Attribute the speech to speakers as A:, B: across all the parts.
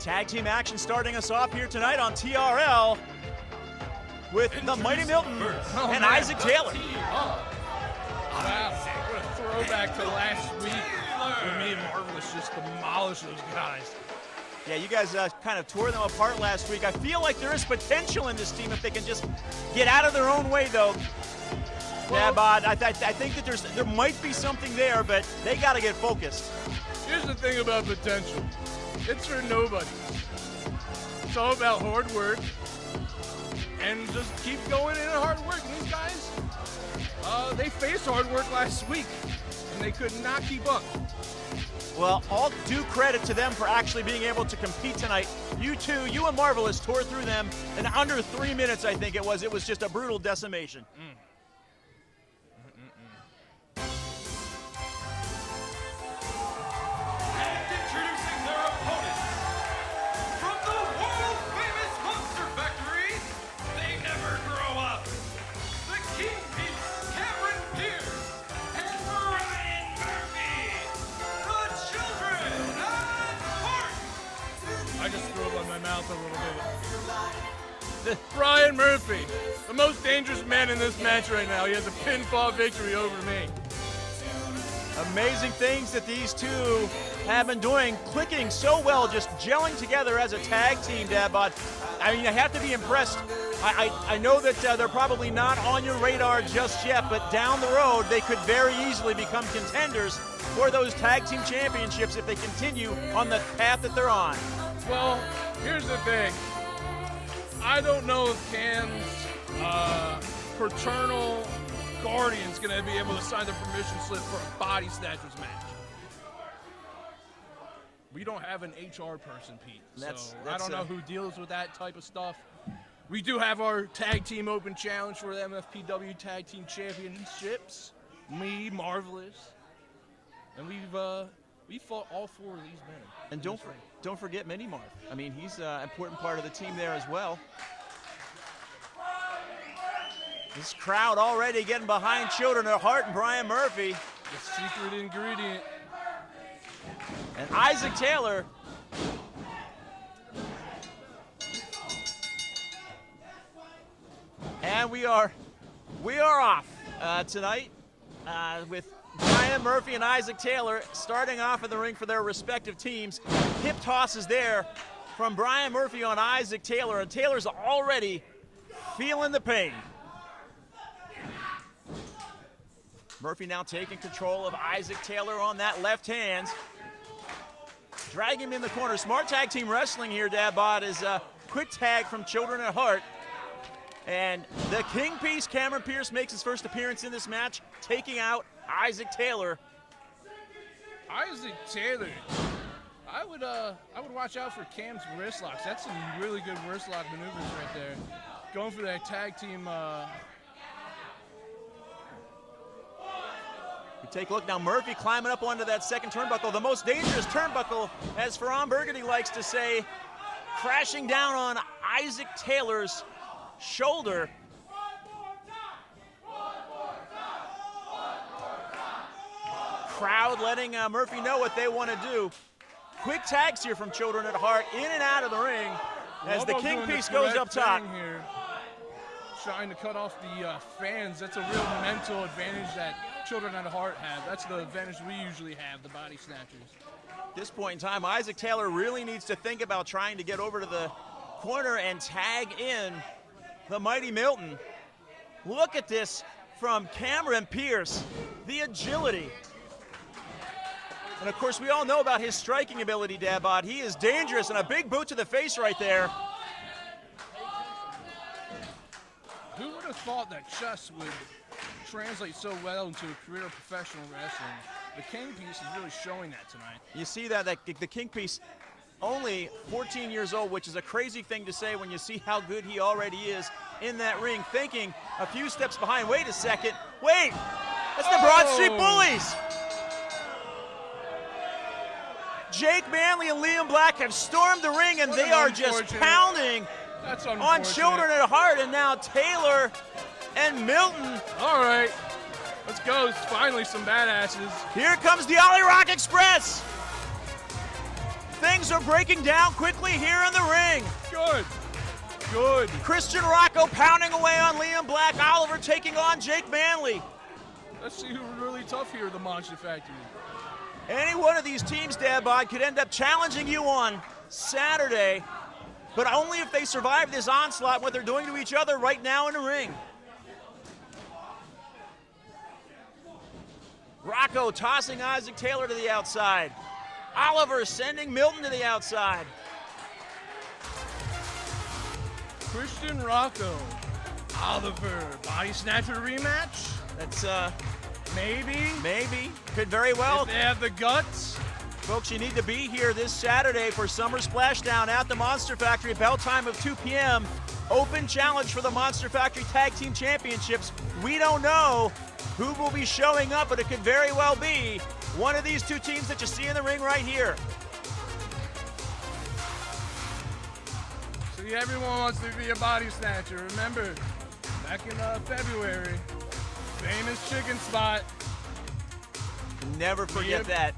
A: Tag team action starting us off here tonight on TRL with the Mighty Milton and Isaac Taylor.
B: Wow, what a throwback to last week when me and Marvelous just demolished those guys.
A: Yeah, you guys kind of tore them apart last week. I feel like there is potential in this team if they can just get out of their own way, though. Yeah, but I think that there might be something there, but they got to get focused.
B: Here's the thing about potential. It's for nobody. It's all about hard work and just keep going in hard work. And these guys, they faced hard work last week, and they could not keep up.
A: Well, all due credit to them for actually being able to compete tonight. You and Marvelous tore through them in under 3 minutes, I think it was. It was just a brutal decimation.
B: I just threw up on my mouth a little bit. Brian Murphy, the most dangerous man in this match right now. He has a pinfall victory over me.
A: Amazing things that these two have been doing, clicking so well, just gelling together as a tag team, Dadbot. I mean, I have to be impressed. I know that they're probably not on your radar just yet, but down the road, they could very easily become contenders for those tag team championships if they continue on the path that they're on.
B: Well, here's the thing. I don't know if Cam's paternal guardian's going to be able to sign the permission slip for a body snatchers match. We don't have an HR person, Pete. So I don't know who deals with that type of stuff. We do have our tag team open challenge for the MFPW Tag Team Championships. Me, Marvelous, and we fought all 4 of these men.
A: And don't forget Mini Marv. I mean, he's an important part of the team there as well. This crowd already getting behind Children of Heart and Brian Murphy.
B: The secret ingredient.
A: And Isaac Taylor. And we are off tonight with Brian Murphy and Isaac Taylor starting off in the ring for their respective teams. Hip tosses there from Brian Murphy on Isaac Taylor, and Taylor's already feeling the pain. Murphy now taking control of Isaac Taylor on that left hand. Drag him in the corner. Smart tag team wrestling here, Dadbot, is a quick tag from Children at Heart. And the King Piece, Cameron Pierce, makes his first appearance in this match, taking out Isaac Taylor.
B: Isaac Taylor. I would watch out for Cam's wrist locks. That's some really good wrist lock maneuvers right there. Going for that tag team.
A: You take a look now, Murphy climbing up onto that second turnbuckle, the most dangerous turnbuckle, as Ferran Burgundy likes to say, crashing down on Isaac Taylor's shoulder. Crowd letting Murphy know what they want to do. Quick tags here from Children at Heart, in and out of the ring as the King Piece goes up top.
B: Here, trying to cut off the fans. That's a real mental advantage that Children at Heart have. That's the advantage we usually have, the body snatchers.
A: At this point in time, Isaac Taylor really needs to think about trying to get over to the corner and tag in the Mighty Milton. Look at this from Cameron Pierce, the agility. And of course, we all know about his striking ability, Dadbot. He is dangerous, and a big boot to the face right there.
B: Who would have thought that chess would translate so well into a career of professional wrestling? The King Piece is really showing that tonight.
A: You see that the King Piece, only 14 years old, which is a crazy thing to say when you see how good he already is in that ring, thinking a few steps behind. Wait a second. Wait! That's the Broad Street Bullies! Jake Manley and Liam Black have stormed the ring, and they are just pounding on Children at Heart, and now Taylor and Milton.
B: All right, let's go. Finally some badasses.
A: Here comes the Ollie Rock Express. things are breaking down quickly here in the ring.
B: Good.
A: Christian Rocco pounding away on Liam Black. Oliver taking on Jake Manley.
B: Let's see who's really tough here at the Monster Factory.
A: Any one of these teams, Dabod, could end up challenging you on Saturday, but only if they survive this onslaught, what they're doing to each other right now in the ring. Rocco tossing Isaac Taylor to the outside. Oliver sending Milton to the outside.
B: Christian Rocco, Oliver, body snatcher rematch?
A: That's,
B: maybe.
A: Could very well.
B: If they have the guts.
A: Folks, you need to be here this Saturday for Summer Splashdown at the Monster Factory. Bell time of 2 p.m. Open challenge for the Monster Factory Tag Team Championships. We don't know who will be showing up, but it could very well be one of these two teams that you see in the ring right here.
B: See, everyone wants to be a body snatcher. Remember, back in February, famous chicken spot.
A: Never forget that.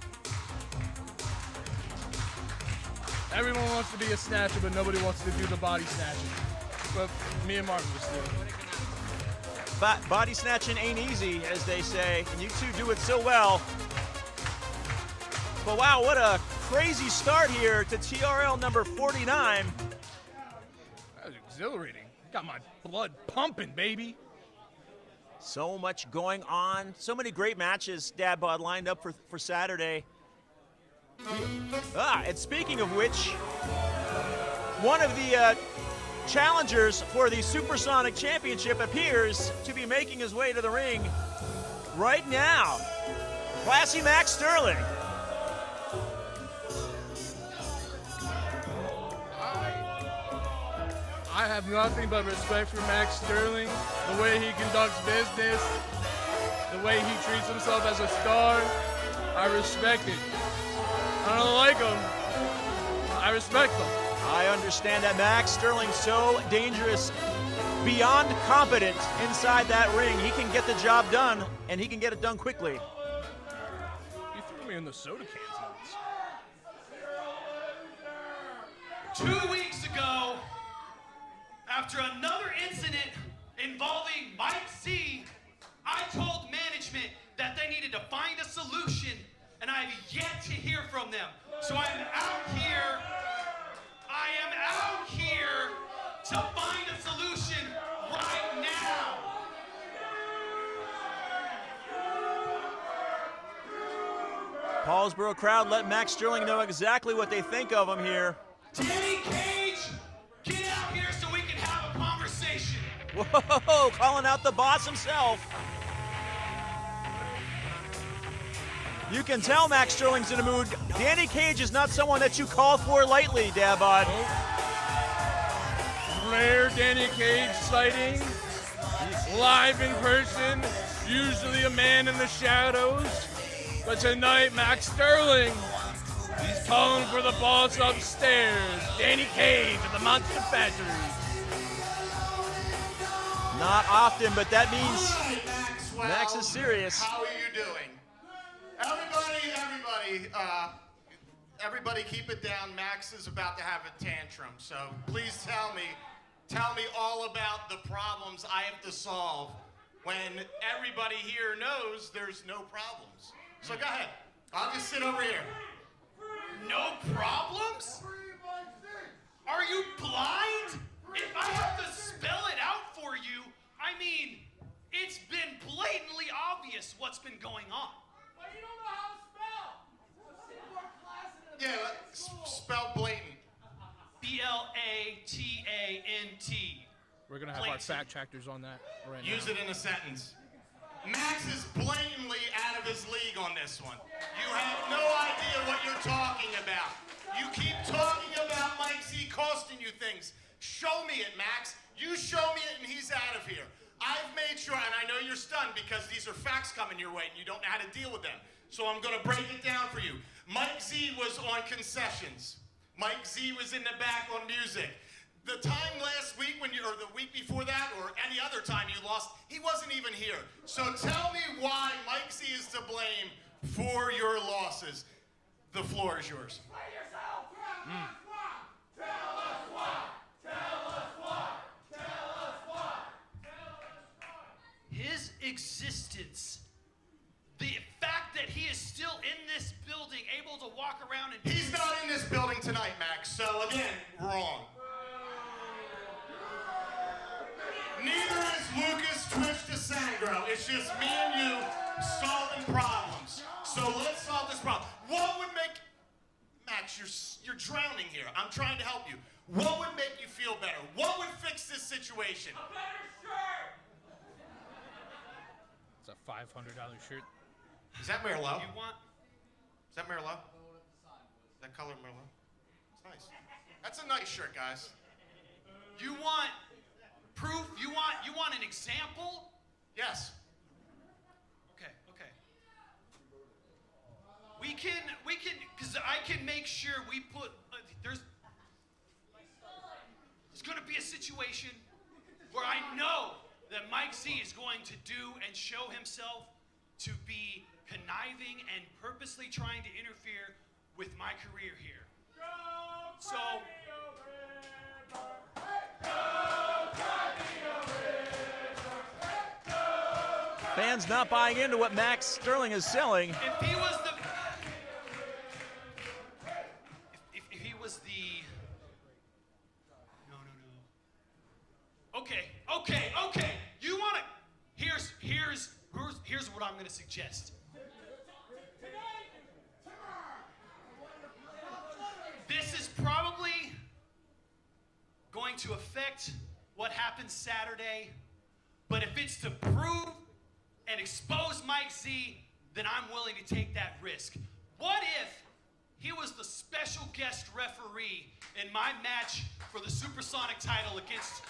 B: Everyone wants to be a snatcher, but nobody wants to do the body snatching. But me and Martin just do it.
A: Body snatching ain't easy, as they say, and you two do it so well. But wow, what a crazy start here to TRL number 49.
B: That was exhilarating. Got my blood pumping, baby.
A: So much going on. So many great matches, Dabod, lined up for Saturday. And speaking of which, one of the challengers for the Supersonic Championship appears to be making his way to the ring right now. Classy Max Sterling.
B: I have nothing but respect for Max Sterling, the way he conducts business, the way he treats himself as a star. I respect it. I don't like him. I respect him.
A: I understand that Max Sterling so dangerous, beyond competent inside that ring. He can get the job done, and he can get it done quickly.
B: You threw me in the soda cans once.
C: 2 weeks ago, after another incident involving Mike Z, I told management that they needed to find a solution, and I have yet to hear from them. So I am out here to find a solution right now.
A: Paulsboro crowd let Max Sterling know exactly what they think of him here.
C: Danny Cage, get out here so we can have a conversation.
A: Whoa, calling out the boss himself. You can tell Max Sterling's in a mood. Danny Cage is not someone that you call for lightly, Dabod.
B: Rare Danny Cage sighting, live in person, usually a man in the shadows. But tonight, Max Sterling, he's calling for the boss upstairs, Danny Cage at the Monster Factory.
A: Not often, but that means
D: All right, Maxwell.
A: Max is serious.
D: How are you doing? Everybody keep it down. Max is about to have a tantrum, so please tell me all about the problems I have to solve when everybody here knows there's no problems. So go ahead. I'll just sit over here.
C: No problems? Are you blind? If I have to spell it out for you, I mean, it's been blatantly obvious what's been going on.
E: But you don't know how to spell. Let's see more class in the
D: Spell blatant.
C: B-L-A-T-A-N-T.
B: We're going to have our fact checkers on that right now.
D: Use it in a sentence. Max is blatantly out of his league on this one. You have no idea what you're talking about. You keep talking about Mike Z costing you things. Show me it, Max. You show me it and he's out of here. I've made sure, and I know you're stunned because these are facts coming your way and you don't know how to deal with them. So I'm going to break it down for you. Mike Z was on concessions. Mike Z was in the back on music. The time last week or the week before that, or any other time you lost, he wasn't even here. So tell me why Mike Z is to blame for your losses. The floor is yours.
E: Play yourself.
C: His existence, the fact that he is still in this building, able to walk around and...
D: He's not in this building tonight, Max, so again, wrong. Neither is Lucas Twitch DeSangro. It's just me and you solving problems. So let's solve this problem. What would make... Max, you're drowning here. I'm trying to help you. What would make you feel better? What would fix this situation?
E: A better shirt.
B: It's a $500 shirt.
D: Is that Merlot?
C: You want...
D: Is that Merlot? That color Merlot? It's nice. That's a nice shirt, guys.
C: You want proof? You want an example?
D: Yes.
C: Okay. We can, because I can make sure we put, there's going to be a situation where I know that Mike Z is going to do and show himself to be conniving and purposely trying to interfere with my career here. So,
A: Fans not buying into what Max Sterling is selling.
C: if he was the, if he was the, no. Okay. You want to? Here's what I'm going to suggest. This is probably going to affect what happens Saturday, but if it's to prove and expose Mike Z, then I'm willing to take that risk. What if he was the special guest referee in my match for the Supersonic title against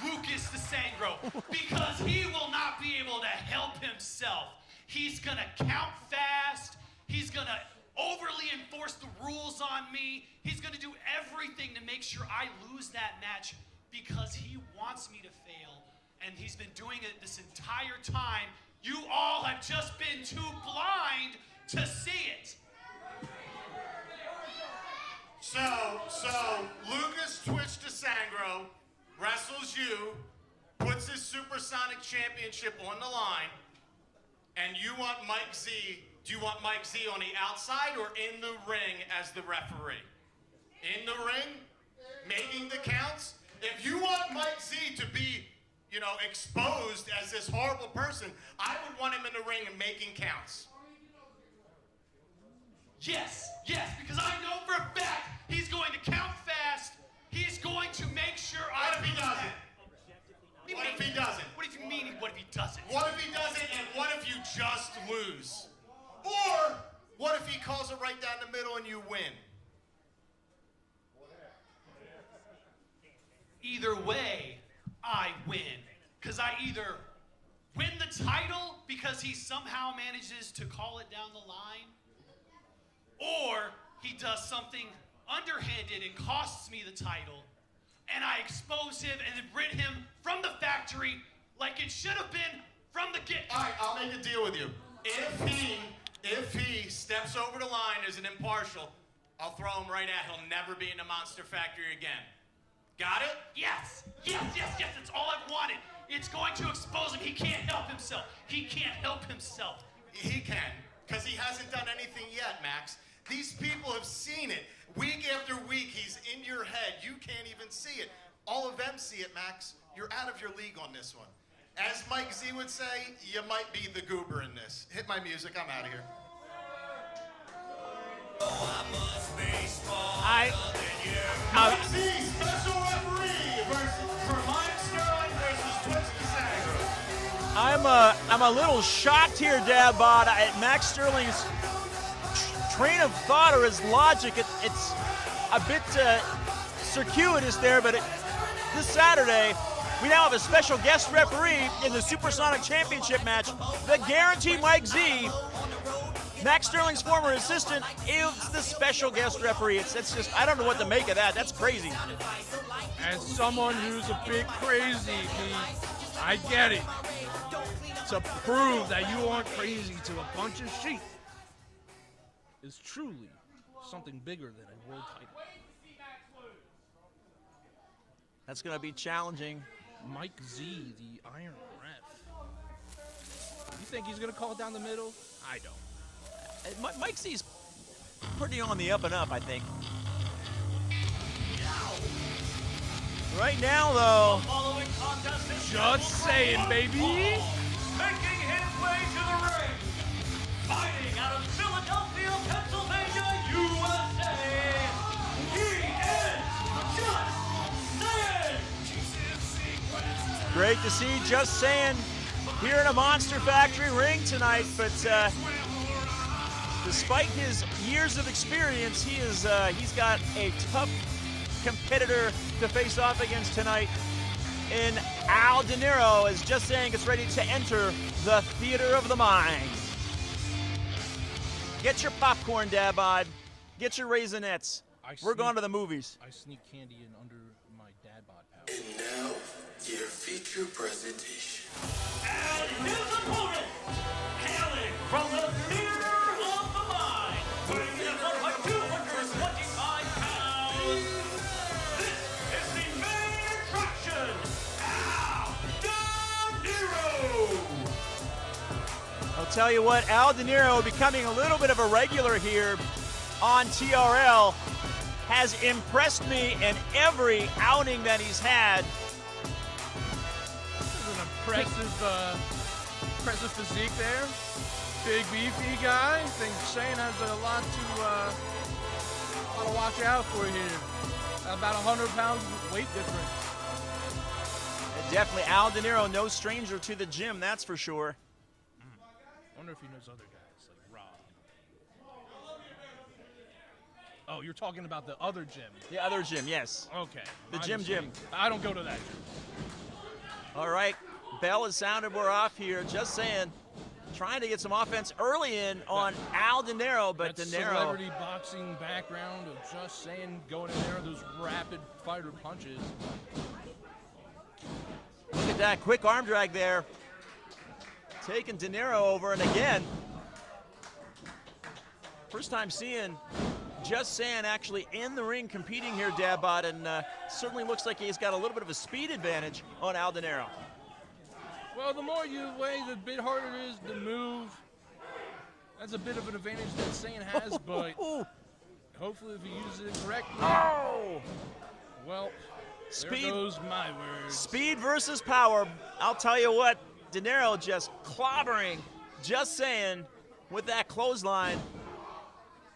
C: Lucas DeSangro? Because he will not be able to help himself. He's gonna count fast. He's gonna overly enforce the rules on me. He's gonna do everything to make sure I lose that match because he wants me to fail. And he's been doing it this entire time. You all have just been too blind to see it.
D: So Lucas Twitch DeSangro wrestles you, puts his Supersonic Championship on the line, and you want Mike Z. Do you want Mike Z on the outside or in the ring as the referee? In the ring, making the counts? If you want Mike Z to be, exposed as this horrible person, I would want him in the ring and making counts.
C: Yes, because I know for a fact he's going to count fast. He's going to make sure I...
D: What if he doesn't? What if he doesn't?
C: What do you mean, what if he doesn't?
D: What if he doesn't, and what if you just lose? Or what if he calls it right down the middle and you win?
C: Either way, I win. Because I either win the title because he somehow manages to call it down the line, or he does something underhanded and costs me the title, and I expose him and rid him from the factory like it should have been from the get.
D: All right, I'll make a deal with you. If he steps over the line as an impartial, I'll throw him right out. He'll never be in the Monster Factory again. Got it?
C: Yes. That's all I've wanted. It's going to expose him. He can't help himself. He
D: can, because he hasn't done anything yet, Max. These people have seen it. Week after week, he's in your head. You can't even see it. All of them see it, Max. You're out of your league on this one. As Mike Z would say, you might be the goober in this. Hit my music. I'm out of here. Mike Z, special referee for Mike Sterling versus Twitch DeSangro.
A: I'm a little shocked here, Dabot, at Max Sterling's train of thought or his logic. It's a bit circuitous there, but this Saturday, we now have a special guest referee in the Supersonic Championship match that guaranteed Mike Z, Max Sterling's former assistant, is the special guest referee. It's just, I don't know what to make of that. That's crazy.
B: As someone who's a bit crazy, I get it. To prove that you aren't crazy to a bunch of sheep is truly something bigger than a world title.
A: That's going to be challenging.
B: Mike Z, the Iron Ref. You think he's going to call it down the middle? I don't.
A: Mike C's pretty on the up and up, I think. Right now, though,
C: Following contest is
B: Just saying, baby.
C: making his way to the ring, fighting out of Philadelphia, Pennsylvania, USA. He is Just Saying.
A: great to see Just Saying here in a Monster Factory ring tonight, but despite his years of experience, he's got a tough competitor to face off against tonight in Al De Niro, as Just Saying gets ready to enter the theater of the mind. Get your popcorn, Dabod. Get your Raisinets. We're going to the movies.
B: I sneak candy in under my dad bod pouch.
F: And now, your feature presentation.
C: And his opponent, hailing from the theater of the mind, weighing in at like 225 pounds. This is the main attraction, Al De Niro.
A: I'll tell you what, Al De Niro becoming a little bit of a regular here on TRL has impressed me in every outing that he's had.
B: This is an impressive physique there. Big beefy guy. I think Shane has a lot to watch out for here. About 100 pounds weight difference.
A: And definitely Al De Niro, no stranger to the gym, that's for sure.
B: I wonder if he knows other guys like Rob. Oh, you're talking about the other gym.
A: The other gym, yes.
B: Okay.
A: The
B: My
A: gym.
B: mistake. I don't go to that gym.
A: All right, bell is sounded, we're off here. Just Saying, trying to get some offense early in on Al De Niro, but De
B: That
A: Niro,
B: celebrity boxing background of Just Saying going in there, those rapid fighter punches.
A: look at that quick arm drag there. Taking De Niro over, and again, first time seeing Just Saying actually in the ring competing here, Dabot, and certainly looks like he's got a little bit of a speed advantage on Al De Niro.
B: Well, the more you weigh, the bit harder it is to move. That's a bit of an advantage that Saying has, but
A: Ooh.
B: hopefully if he uses it correctly,
A: Oh!
B: well,
A: Speed.
B: there goes my words.
A: Speed versus power. I'll tell you what, De Niro just clobbering, Just Saying, with that clothesline.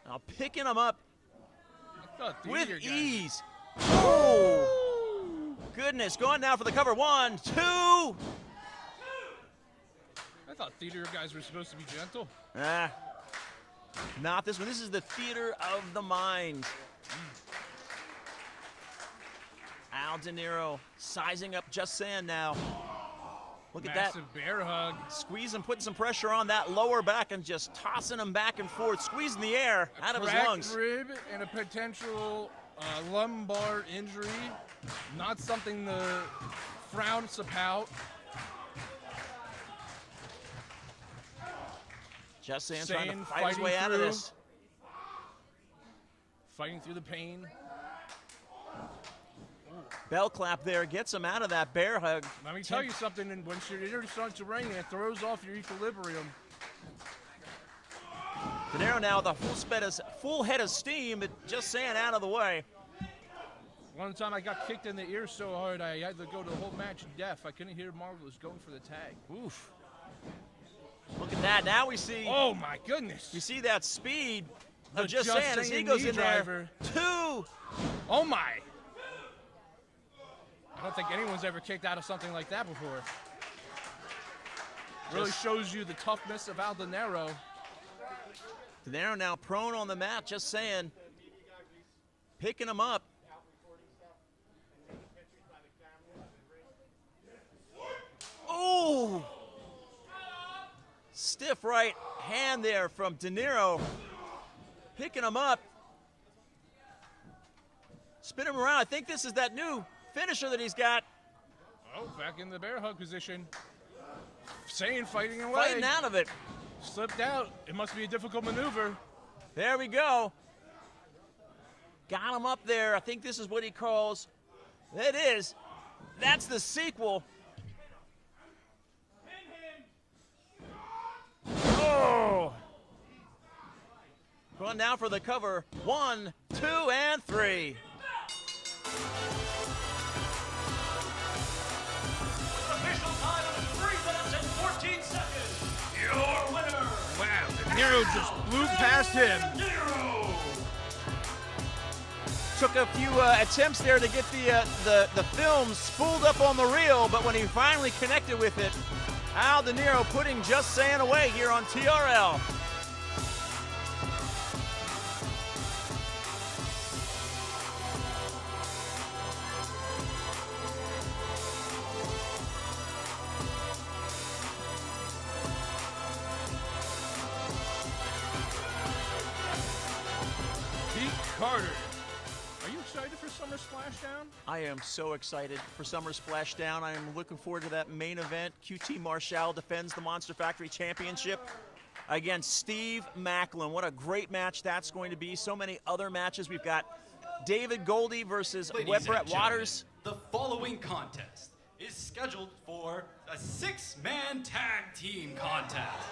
A: Now picking him up
B: I thought
A: with
B: Theater guys-
A: ease. Oh! Goodness, going now for the cover. 1, 2.
B: I thought theater guys were supposed to be gentle.
A: Not this one. This is the theater of the mind. Al De Niro sizing up Just Saying now. Look at that.
B: Massive bear hug.
A: Squeezing, putting some pressure on that lower back and just tossing him back and forth, squeezing the air out of his
B: Cracked
A: lungs.
B: rib and a potential lumbar injury. Not something to frown about.
A: Just Saying trying
B: Saying,
A: to fight his
B: fighting
A: way out of
B: through.
A: this.
B: Fighting through the pain.
A: Bell clap there, gets him out of that bear hug.
B: Let me tell you something, and when you're starting to rain, it throws off your equilibrium.
A: De Niro now with a full head of steam, but Just Saying out of the way.
B: One time I got kicked in the ear so hard I had to go the whole match deaf. I couldn't hear Marvelous going for the tag.
A: Oof. Look at that. Now we see
B: Oh my goodness.
A: you see that speed of
B: The
A: Just
B: Just
A: Saying as he
B: Saying
A: goes
B: knee
A: in
B: driver.
A: there. 2.
B: Oh my. I don't think anyone's ever kicked out of something like that before. Really shows you the toughness of Al De Niro.
A: De Niro now prone on the mat, Just Saying. Picking him up. Oh! Stiff right hand there from De Niro. Picking him up. Spin him around. I think this is that new finisher that he's got.
B: Oh, back in the bear hug position. Saying fighting away.
A: Fighting out of it.
B: Slipped out. It must be a difficult maneuver.
A: There we go. Got him up there. I think this is what he calls, it is That's the sequel. Oh! Going down for the cover. 1, 2, and 3.
C: Official time of 3 minutes and 14 seconds. Your winner.
B: Wow, De Niro just blew past him.
C: Nero.
A: Took a few attempts there to get the film spooled up on the reel, but when he finally connected with it, Al De Niro putting Just Saying away here on TRL.
B: Pete Carter. Are you excited for Summer Splashdown?
A: I am so excited for Summer Splashdown. I am looking forward to that main event. QT Marshall defends the Monster Factory Championship against Steve Macklin. What a great match that's going to be. So many other matches. We've got David Goldie versus Webb Brett Waters.
C: The following contest is scheduled for a 6-man tag team contest.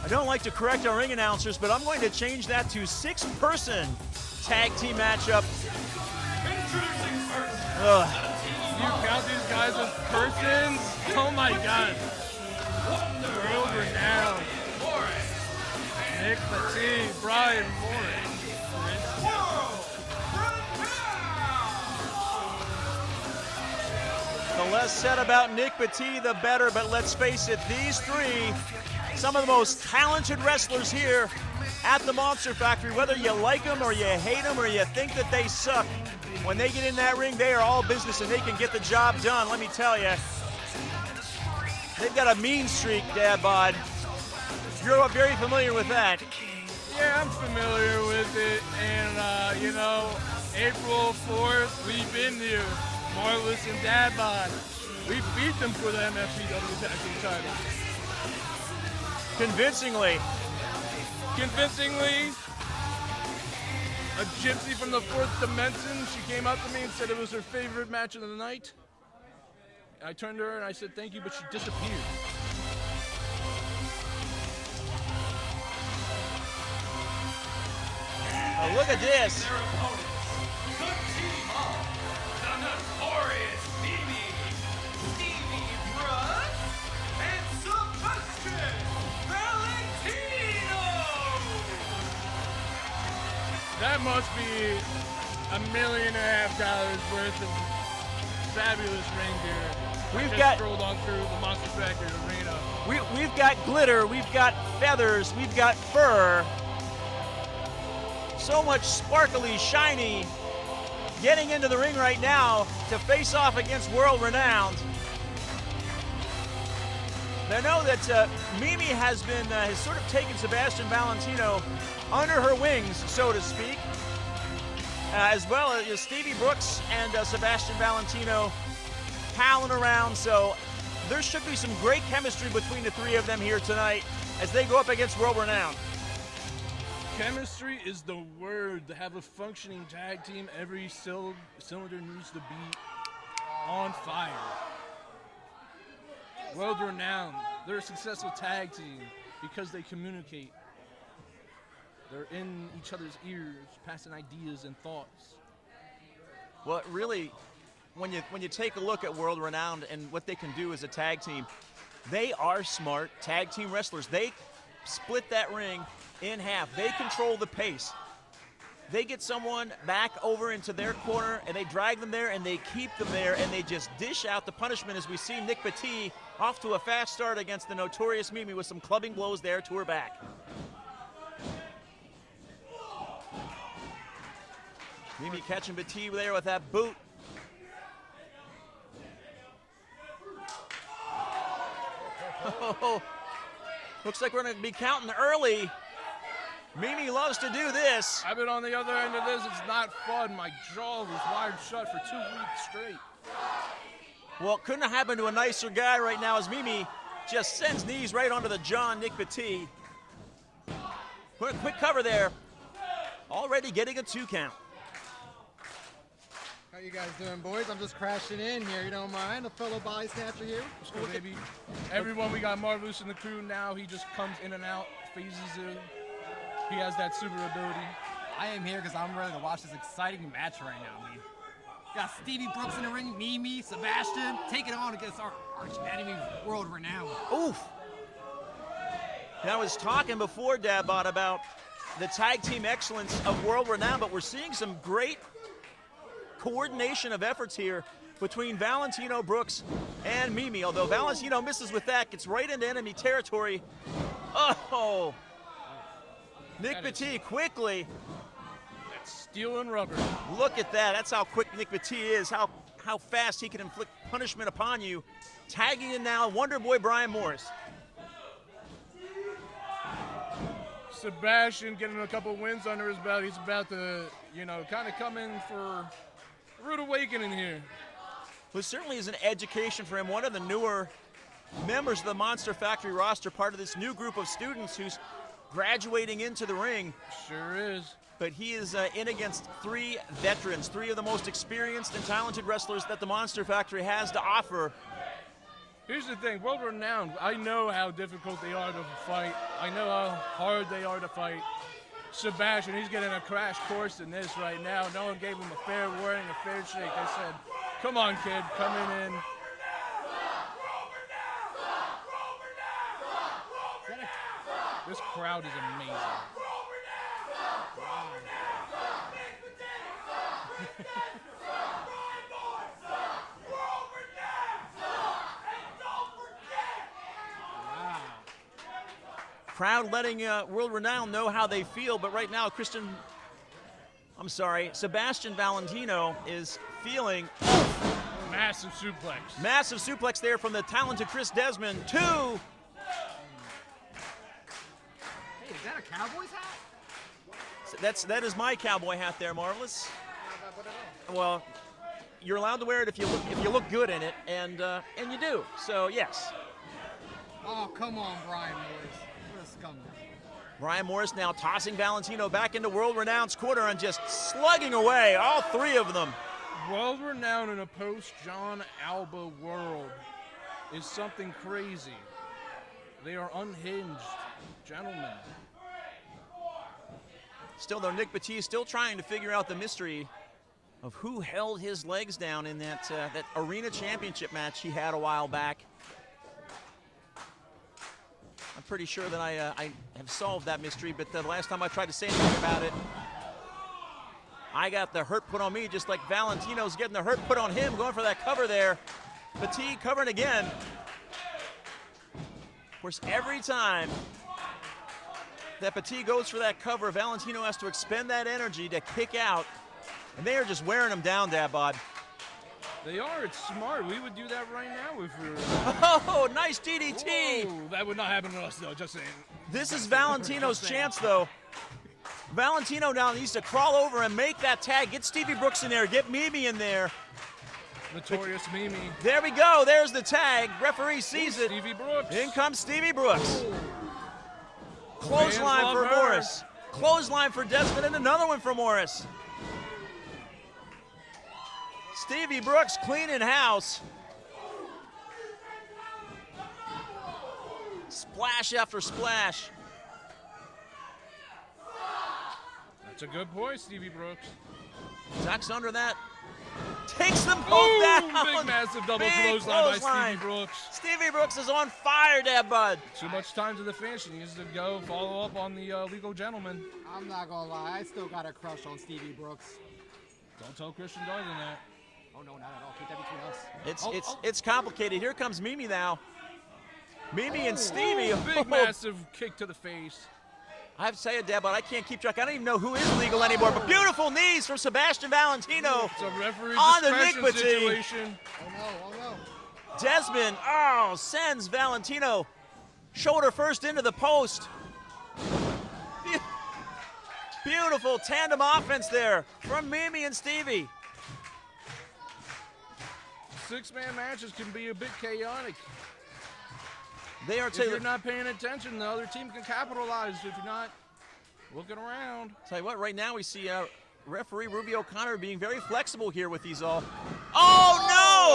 A: I don't like to correct our ring announcers, but I'm going to change that to 6-person tag team matchup.
C: Introducing first.
B: Do you count these guys as persons? Oh my god. World renowned. Nick Petit, Brian Morris.
A: The less said about Nick Petit, the better, but let's face it, these three, some of the most talented wrestlers here at the Monster Factory. Whether you like them or you hate them or you think that they suck, when they get in that ring, they are all business and they can get the job done, let me tell you. They've got a mean streak, Dad Bod. You're very familiar with that.
B: Yeah, I'm familiar with it, and you know, April 4th, we've been here. Marvelous and Dadbod. We beat them for the MFCW Tag Team title.
A: Convincingly.
B: Convincingly, a gypsy from the 4th dimension, she came up to me and said it was her favorite match of the night. I turned to her and I said thank you, but she disappeared.
A: Oh, look at this.
C: Their opponents, the team of the Notorious Stevie Brush and Sebastian Valentino.
B: That must be $1.5 million worth of fabulous reindeer.
A: We've
B: just
A: got
B: strolled on through the Monster Factory arena.
A: we've got glitter, we've got feathers, we've got fur. So much sparkly, shiny. Getting into the ring right now to face off against World Renowned. I know that Mimi has sort of taken Sebastian Valentino under her wings, so to speak, as well as Stevie Brooks and Sebastian Valentino palling around. So there should be some great chemistry between the three of them here tonight as they go up against World Renowned.
B: Chemistry is the word. To have a functioning tag team, every cylinder needs to be on fire. World renowned. They're a successful tag team because they communicate. They're in each other's ears, passing ideas and thoughts.
A: Well, really, when you take a look at World Renowned and what they can do as a tag team, they are smart tag team wrestlers. They split that ring in half. They control the pace. They get someone back over into their corner and they drag them there and they keep them there and they just dish out the punishment as we see Nick Petit off to a fast start against the Notorious Mimi with some clubbing blows there to her back. Mimi catching Petit there with that boot. Oh, looks like we're going to be counting early. Mimi loves to do this.
B: I've been on the other end of this. It's not fun. My jaw was wired shut for 2 weeks straight.
A: Well, it couldn't have happened to a nicer guy right now as Mimi just sends knees right onto the jaw of Nick Petit. Quick cover there. already getting a 2 count.
G: How you guys doing, boys? I'm just crashing in here. You don't mind? A fellow body snatcher here.
B: Let's go, baby. Everyone, we got Marvelous in the crew now. He just comes in and out, phases in. He has that super ability.
H: I am here because I'm ready to watch this exciting match right now, man. Got Stevie Brooks in the ring, Mimi, Sebastian, taking on against our arch enemy, world renowned.
A: Oof. Now, I was talking before, Dabbot, about the tag team excellence of world renown, but we're seeing some great coordination of efforts here between Valentino, Brooks, and Mimi. Although Valentino misses with that, gets right into enemy territory. Oh! Nick Petit quickly.
B: That's steel and rubber.
A: Look at that. That's how quick Nick Petit is, how fast he can inflict punishment upon you. Tagging in now, Wonder Boy Brian Morris.
B: Sebastian getting a couple wins under his belt. He's about to, kind of come in for a rude awakening here.
A: Well, certainly is an education for him. One of the newer members of the Monster Factory roster, part of this new group of students who's graduating into the ring.
B: Sure is.
A: But he is in against 3 veterans, 3 of the most experienced and talented wrestlers that the Monster Factory has to offer.
B: Here's the thing, world renowned, I know how difficult they are to fight. I know how hard they are to fight. Sebastian, he's getting a crash course in this right now. No one gave him a fair warning, a fair shake. They said, come on, kid, coming in. This crowd is amazing.
A: Crowd letting World Renowned know how they feel, but right now Sebastian Valentino is feeling
B: Massive suplex.
A: Massive suplex there from the talented Chris Desmond. 2.
H: Hey, is that a Cowboys hat?
A: That is my cowboy hat there, Marvelous. Well, you're allowed to wear it if you look good in it, and you do. So yes.
G: Oh, come on, Brian Morris. What a scumbag.
A: Brian Morris now tossing Valentino back into World Renowned's corner and just slugging away, all 3 of them.
B: World renowned in a post-John Alba world is something crazy. They are unhinged gentlemen.
A: Still, though, Nick Petit is still trying to figure out the mystery of who held his legs down in that arena championship match he had a while back. I'm pretty sure that I have solved that mystery, but the last time I tried to say anything about it, I got the hurt put on me, just like Valentino's getting the hurt put on him, going for that cover there. Petit covering again. Of course, every time that Petit goes for that cover, Valentino has to expend that energy to kick out, and they are just wearing him down, Dabbod.
B: They are. It's smart. We would do that right now if we were...
A: Oh, nice DDT.
B: Whoa, that would not happen to us, though, just saying.
A: This is Valentino's chance, though. Valentino now needs to crawl over and make that tag. Get Stevie Brooks in there. Get Mimi in there.
B: Notorious Mimi.
A: There we go. There's the tag. Referee sees it.
B: Stevie Brooks.
A: In comes Stevie Brooks. Clothesline for Morris. Clothesline for Desmond, and another one for Morris. Stevie Brooks cleaning house. Splash after splash.
B: That's a good boy, Stevie Brooks.
A: Ducks under that. Takes them both down.
B: Big, massive double clothesline by Stevie Brooks.
A: Stevie Brooks is on fire, Dabbud.
B: Too much time to the finish. He needs to go follow up on the legal gentleman.
G: I'm not gonna lie, I still got a crush on Stevie Brooks.
B: Don't tell Christian Darling that.
G: Oh no, not at all. Keep that between us.
A: It's complicated. Here comes Mimi now. Mimi and Stevie.
B: Big, massive kick to the face.
A: I have to say it, Deb, but I can't keep track. I don't even know who is legal anymore. But beautiful knees from Sebastian Valentino.
B: It's a referee
A: on the
B: discretion
A: Nick
B: situation.
G: Oh no.
A: Desmond, sends Valentino shoulder first into the post. Beautiful tandem offense there from Mimi and Stevie.
B: 6-man matches can be a bit chaotic.
A: They are
B: if you're not paying attention, the other team can capitalize. If you're not Looking around.
A: Tell you what, right now we see referee Ruby O'Connor being very flexible here with these all. Oh,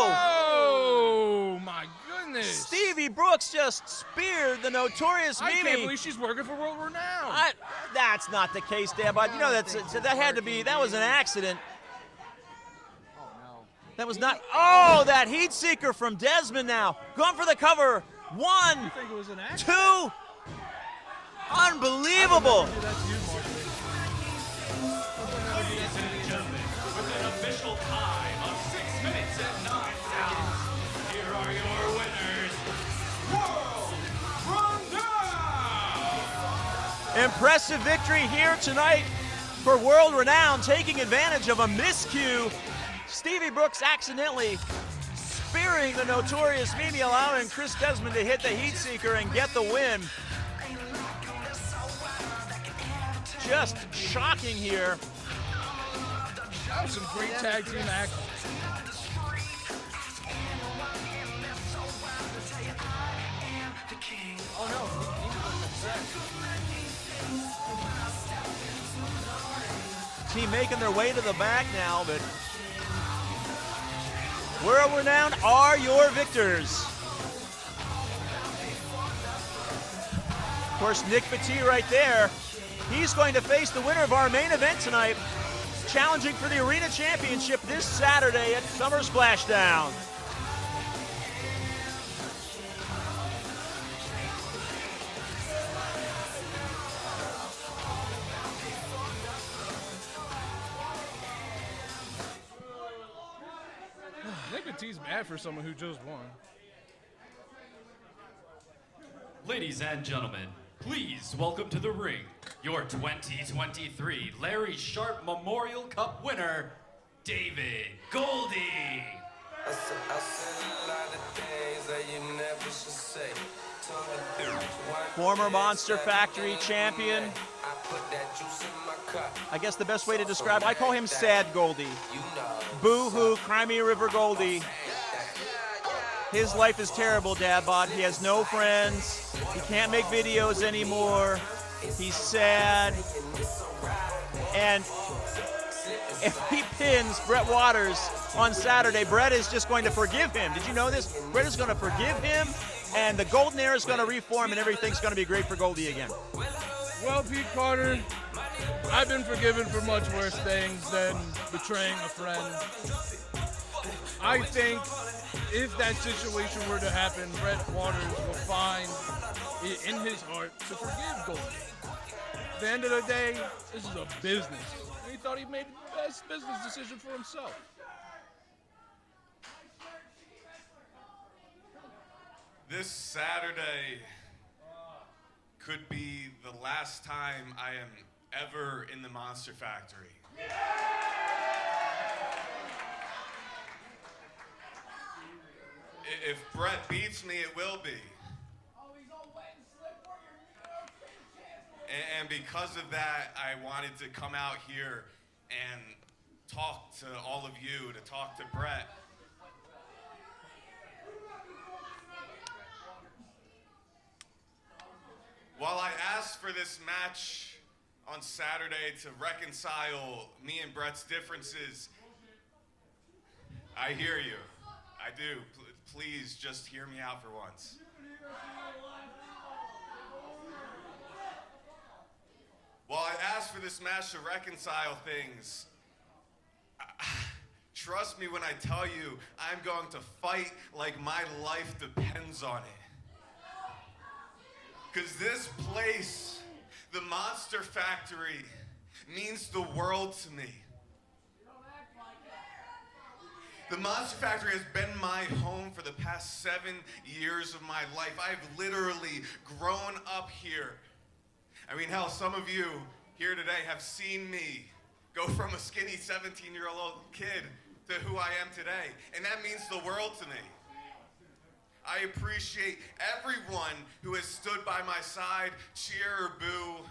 B: Oh, my goodness.
A: no! Stevie Brooks just speared the notorious
B: I
A: Mimi.
B: can't believe she's working for World Renowned.
A: That's not the case, Dan, but you know that had to be, that was an accident.
G: Oh, no.
A: That was not, oh, that heat seeker from Desmond now. Going for the cover. One,
B: I think it was an accident.
A: two. Unbelievable.
C: Ladies and gentlemen, with an official time of 6 minutes and 9 seconds, here are your winners, World Renowned!
A: Impressive victory here tonight for World Renowned, taking advantage of a miscue. Stevie Brooks accidentally spearing the notorious Mimi, allowing Chris Desmond to hit the heat seeker and get the win. Just shocking here.
B: That was some great tag team action.
A: Team making their way to the back now, but World Renowned are your victors. Of course, Nick Petit right there. He's going to face the winner of our main event tonight, challenging for the Arena Championship this Saturday at Summer Splashdown.
B: Nick Petit's bad for someone who just won.
C: Ladies and gentlemen, please welcome to the ring your 2023 Larry Sharp Memorial Cup winner, David Goldie.
A: Former Monster Factory champion. I guess the best way to describe, I call him Sad Goldie. Boo-hoo, Crimea River Goldie. His life is terrible, Dadbot. He has no friends. He can't make videos anymore. He's sad. And if he pins Brett Waters on Saturday, Brett is just going to forgive him. Did you know this? Brett is going to forgive him, and the Golden Era is going to reform, and everything's going to be great for Goldie again.
B: Well, Pete Carter, I've been forgiven for much worse things than betraying a friend. I think if that situation were to happen, Brett Waters will find it in his heart to forgive Goldie. At the end of the day, this is a business. And he thought he made the best business decision for himself.
D: This Saturday could be the last time I am ever in the Monster Factory. If Brett beats me, it will be. And because of that, I wanted to come out here and talk to all of you, to talk to Brett. While I asked for this match on Saturday to reconcile me and Brett's differences, I hear you. I do. Please just hear me out for once. While I asked for this match to reconcile things, trust me when I tell you, I'm going to fight like my life depends on it. Because this place, the Monster Factory, means the world to me. The Monster Factory has been my home for the past 7 years of my life. I've literally grown up here. I mean, hell, some of you here today have seen me go from a skinny 17-year-old kid to who I am today. And that means the world to me. I appreciate everyone who has stood by my side, cheer or boo,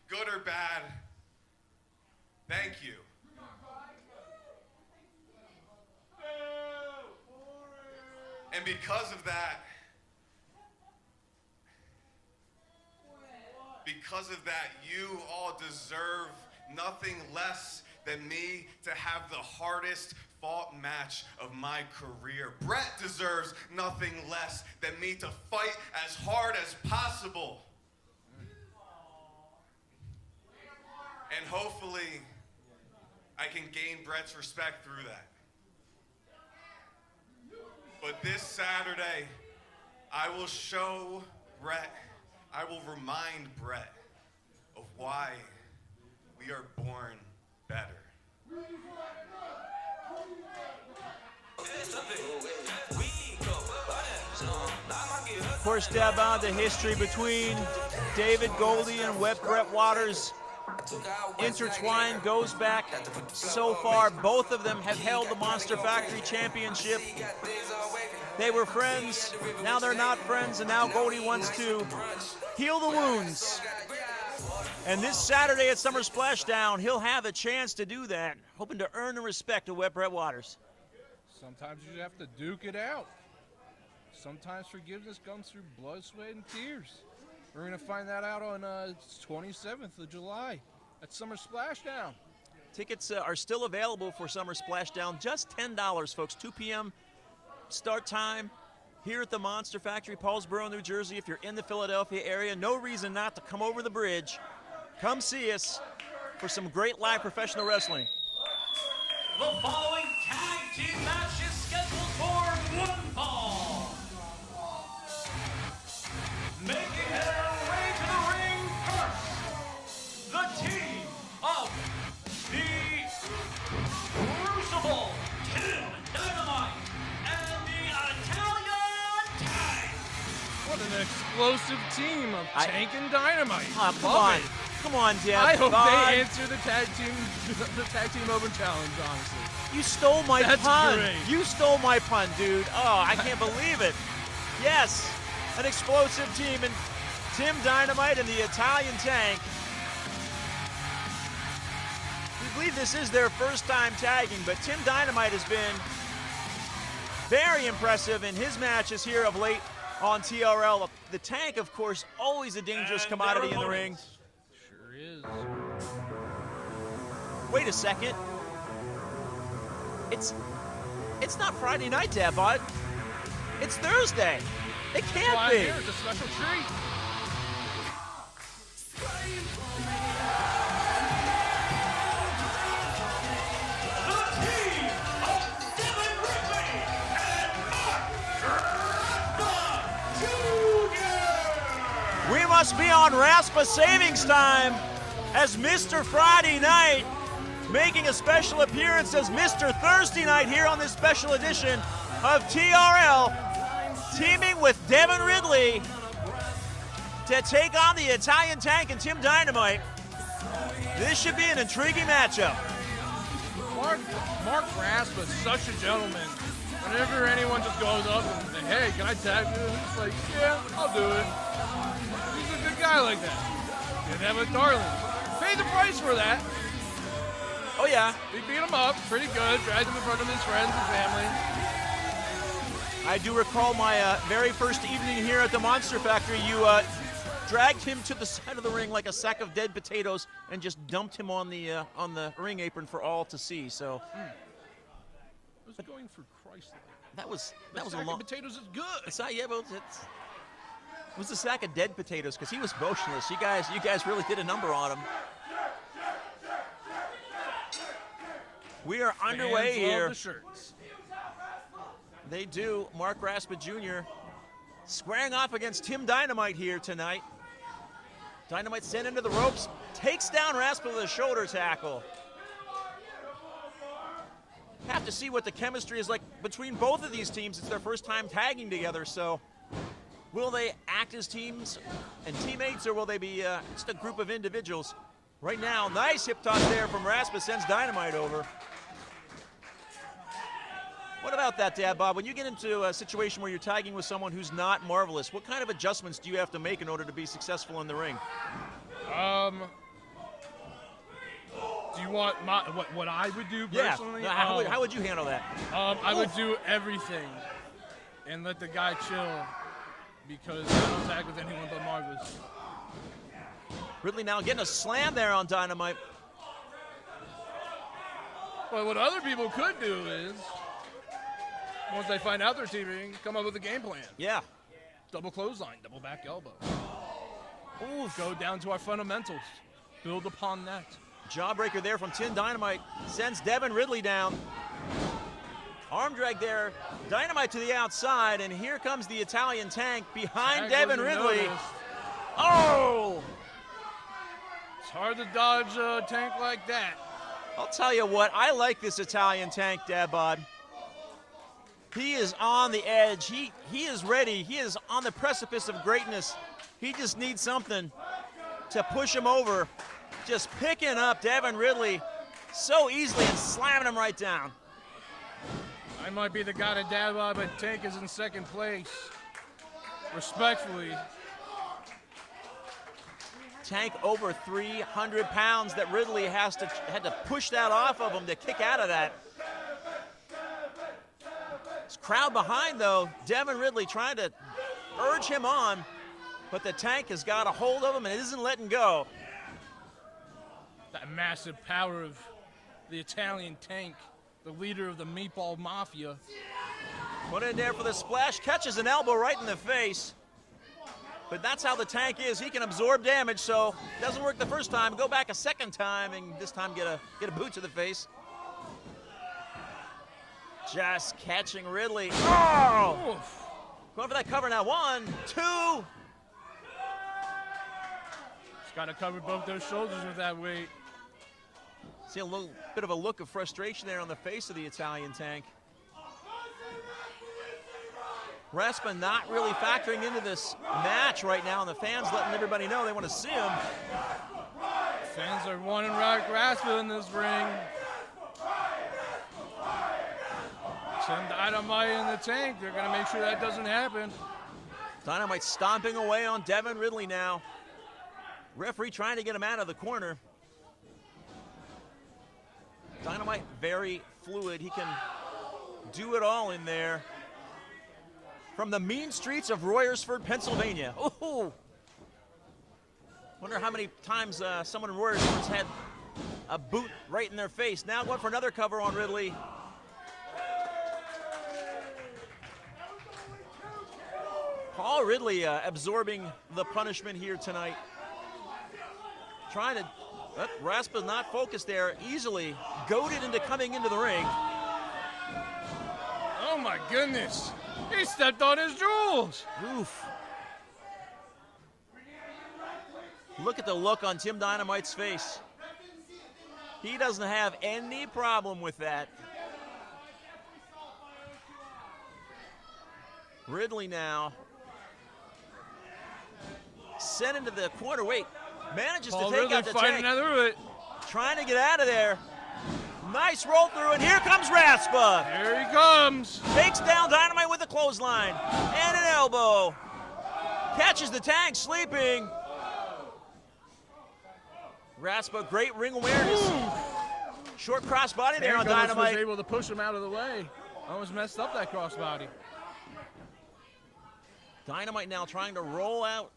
D: good or bad. Thank you. And because of that, because of that, you all deserve nothing less than me to have the hardest fought match of my career. Brett deserves nothing less than me to fight as hard as possible. And hopefully, I can gain Brett's respect through that. But this Saturday, I will show Brett, I will remind Brett of why we are born better.
A: Of course, Devon, the history between David Goldie and Brett Waters intertwined goes back so far. Both of them have held the Monster Factory Championship. They were friends, now they're not friends, and now Goldie wants to heal the wounds. And this Saturday at Summer Splashdown, he'll have a chance to do that, hoping to earn the respect of Brett Waters.
B: Sometimes you have to duke it out. Sometimes forgiveness comes through blood, sweat, and tears. We're going to find that out on 27th of July at Summer Splashdown.
A: Tickets are still available for Summer Splashdown, just $10, folks. 2 p.m. start time here at the Monster Factory, Paulsboro, New Jersey. If you're in the Philadelphia area, no reason not to come over the bridge. Come see us for some great live professional wrestling.
C: The following tag team match is scheduled for one fall. Making their way to the ring first, the team of the Crucible, Tim Dynamite, and the Italian Tag.
B: What an explosive team of Tank and Dynamite.
A: Oh, come
B: Love
A: on.
B: it.
A: Come on, Deb.
B: I hope
A: God.
B: they answer the tag team open challenge, honestly.
A: You stole my
B: That's
A: pun.
B: great.
A: You stole my pun, dude. Oh, I can't believe it. Yes, an explosive team, and Tim Dynamite and the Italian Tank. We believe this is their first time tagging, but Tim Dynamite has been very impressive in his matches here of late on TRL. The Tank, of course, always a dangerous
C: And
A: commodity
C: their
A: in the ring.
B: Sure is.
A: Wait a second. It's not Friday night, Dad-Bod. It's Thursday. It can't
B: Why
A: be.
B: here? It's a special treat.
C: The team of Devin Ridley and Mark Raspa Jr.
A: We must be on Raspa savings time as Mr. Friday Night making a special appearance as Mr. Thursday Night here on this special edition of TRL, teaming with Devin Ridley to take on the Italian Tank and Tim Dynamite. This should be an intriguing matchup.
B: Mark Raspa is such a gentleman. Whenever anyone just goes up and says, hey, can I tag you? He's like, yeah, I'll do it. He's a good guy like that. Didn't have a darling. Paid the price for that.
A: Oh yeah,
B: We beat him up pretty good, dragged him in front of his friends and family.
A: I do recall my very first evening here at the Monster Factory. You dragged him to the side of the ring like a sack of dead potatoes and just dumped him on the ring apron for all to see. So
B: I was going for Christ.
A: that was a
B: Sack
A: long.
B: of potatoes is good.
A: It's not, yeah, but it was a sack of dead potatoes because he was motionless. You guys really did a number on him. We are underway
B: Fans
A: here.
B: love the shirts.
A: They do. Mark Raspa Jr. squaring off against Tim Dynamite here tonight. Dynamite sent into the ropes, takes down Raspa with a shoulder tackle. Have to see what the chemistry is like between both of these teams. It's their first time tagging together, so will they act as teams and teammates, or will they be just a group of individuals? Right now, nice hip toss there from Raspa, sends Dynamite over. What about that, Dad Bob? When you get into a situation where you're tagging with someone who's not Marvelous, what kind of adjustments do you have to make in order to be successful in the ring?
B: Do you want what I would do
A: Yeah,
B: personally?
A: how would you handle that?
B: I would do everything and let the guy chill because I don't tag with anyone but Marvelous.
A: Ridley now getting a slam there on Dynamite.
B: But what other people could do is, once they find out they're teaming, come up with a game plan.
A: Yeah.
B: Double clothesline, double back elbow.
A: Oof.
B: Go down to our fundamentals. Build upon that.
A: Jawbreaker there from Tim Dynamite. Sends Devin Ridley down. Arm drag there. Dynamite to the outside, and here comes the Italian Tank behind Devin Ridley.
B: Noticed.
A: Oh!
B: It's hard to dodge a tank like that.
A: I'll tell you what, I like this Italian Tank, Dabod. He is on the edge. He is ready. He is on the precipice of greatness. He just needs something to push him over. Just picking up Devin Ridley so easily and slamming him right down.
B: I might be the guy to dab on, but Tank is in second place. Respectfully.
A: Tank over 300 pounds that Ridley had to push that off of him to kick out of that. This crowd behind, though, Devin Ridley trying to urge him on, but the Tank has got a hold of him and it isn't letting go.
B: That massive power of the Italian Tank, the leader of the Meatball Mafia.
A: Put in there for the splash, catches an elbow right in the face. But that's how the Tank is. He can absorb damage, so doesn't work the first time. Go back a second time, and this time get a boot to the face. Just catching Ridley. Oh!
B: Oof.
A: Going for that cover now. 1, 2.
B: He's got to cover both those shoulders with that weight.
A: See a little bit of a look of frustration there on the face of the Italian Tank. Raspa not really factoring into this match right now, and the fans letting everybody know they want to see him.
B: Fans are wanting Raspa in this ring. Send Dynamite in the Tank. They're going to make sure that doesn't happen.
A: Dynamite stomping away on Devin Ridley now. Referee trying to get him out of the corner. Dynamite very fluid. He can do it all in there. From the mean streets of Royersford, Pennsylvania. Ooh. Wonder how many times someone in Royersford's had a boot right in their face. Now going for another cover on Ridley. Paul Ridley absorbing the punishment here tonight. Trying to, Raspa's not focused there, easily goaded into coming into the ring.
B: Oh my goodness. He stepped on his jewels.
A: Oof. Look at the look on Tim Dynamite's face. He doesn't have any problem with that. Ridley now sent into the corner. Wait, manages
B: Paul
A: to take
B: Ridley
A: out the
B: fighting
A: Tank.
B: through it.
A: Trying to get out of there. Nice roll through, and here comes Raspa.
B: Here he comes.
A: Takes down Dynamite with a clothesline and an elbow. Catches the Tank sleeping. Raspa, great ring awareness.
B: Ooh.
A: Short crossbody there on
B: Tank almost
A: Dynamite.
B: was able to push him out of the way. Almost messed up that crossbody.
A: Dynamite now trying to roll out.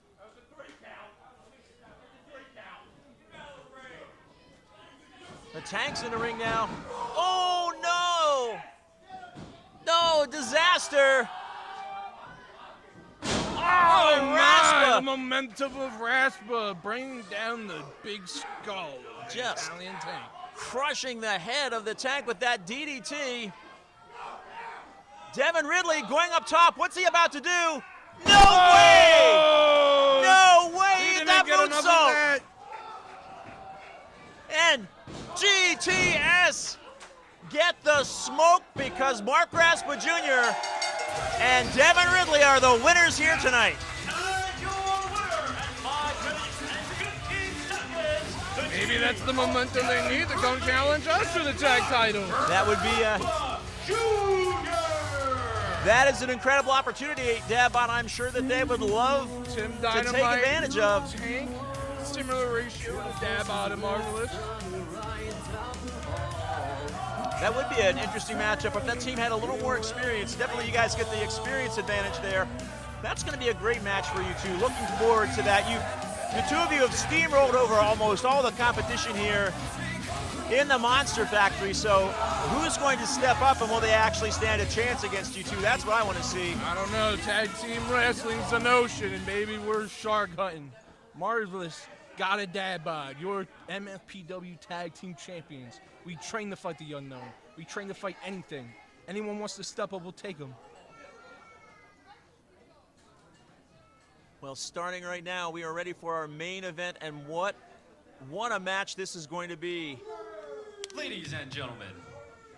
A: The Tank's in the ring now. Oh, no! No, disaster! Oh,
B: My,
A: Raspa!
B: the momentum of Raspa bringing down the big skull of the
A: Just
B: Italian Tank.
A: crushing the head of the Tank with that DDT. Devin Ridley going up top. What's he about to do? No way! No way!
B: He didn't
A: That
B: get enough of
A: moonsault!
B: that.
A: And GTS get the smoke because Mark Raspa Jr. and Devin Ridley are the winners here tonight.
B: Maybe that's the momentum they need to come challenge us for the tag title.
A: That would be that is an incredible opportunity, Deb, and I'm sure that they would love
B: Tim
A: to
B: Dynamite,
A: take advantage of.
B: Tank, similar ratio to Dabot and Marvelous.
A: That would be an interesting matchup if that team had a little more experience. Definitely you guys get the experience advantage there. That's going to be a great match for you two. Looking forward to that. The two of you have steamrolled over almost all the competition here in the Monster Factory, so who's going to step up and will they actually stand a chance against you two? That's what I want to see.
B: I don't know. Tag team wrestling's an ocean, and baby, we're shark hunting. Marvelous. Got a dad bod. You're MFPW Tag Team Champions. We train to fight the unknown. We train to fight anything. Anyone wants to step up, we'll take them.
A: Well, starting right now, we are ready for our main event, and what a match this is going to be.
C: Ladies and gentlemen,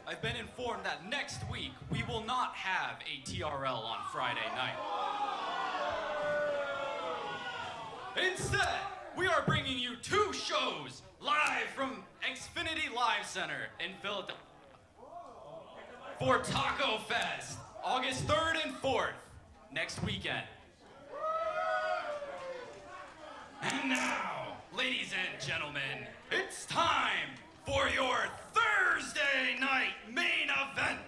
C: I've been informed that next week we will not have a TRL on Friday night. Instead, we are bringing you two shows live from Xfinity Live Center in Philadelphia for Taco Fest, August 3rd and 4th, next weekend. And now, ladies and gentlemen, it's time for your Thursday night main event.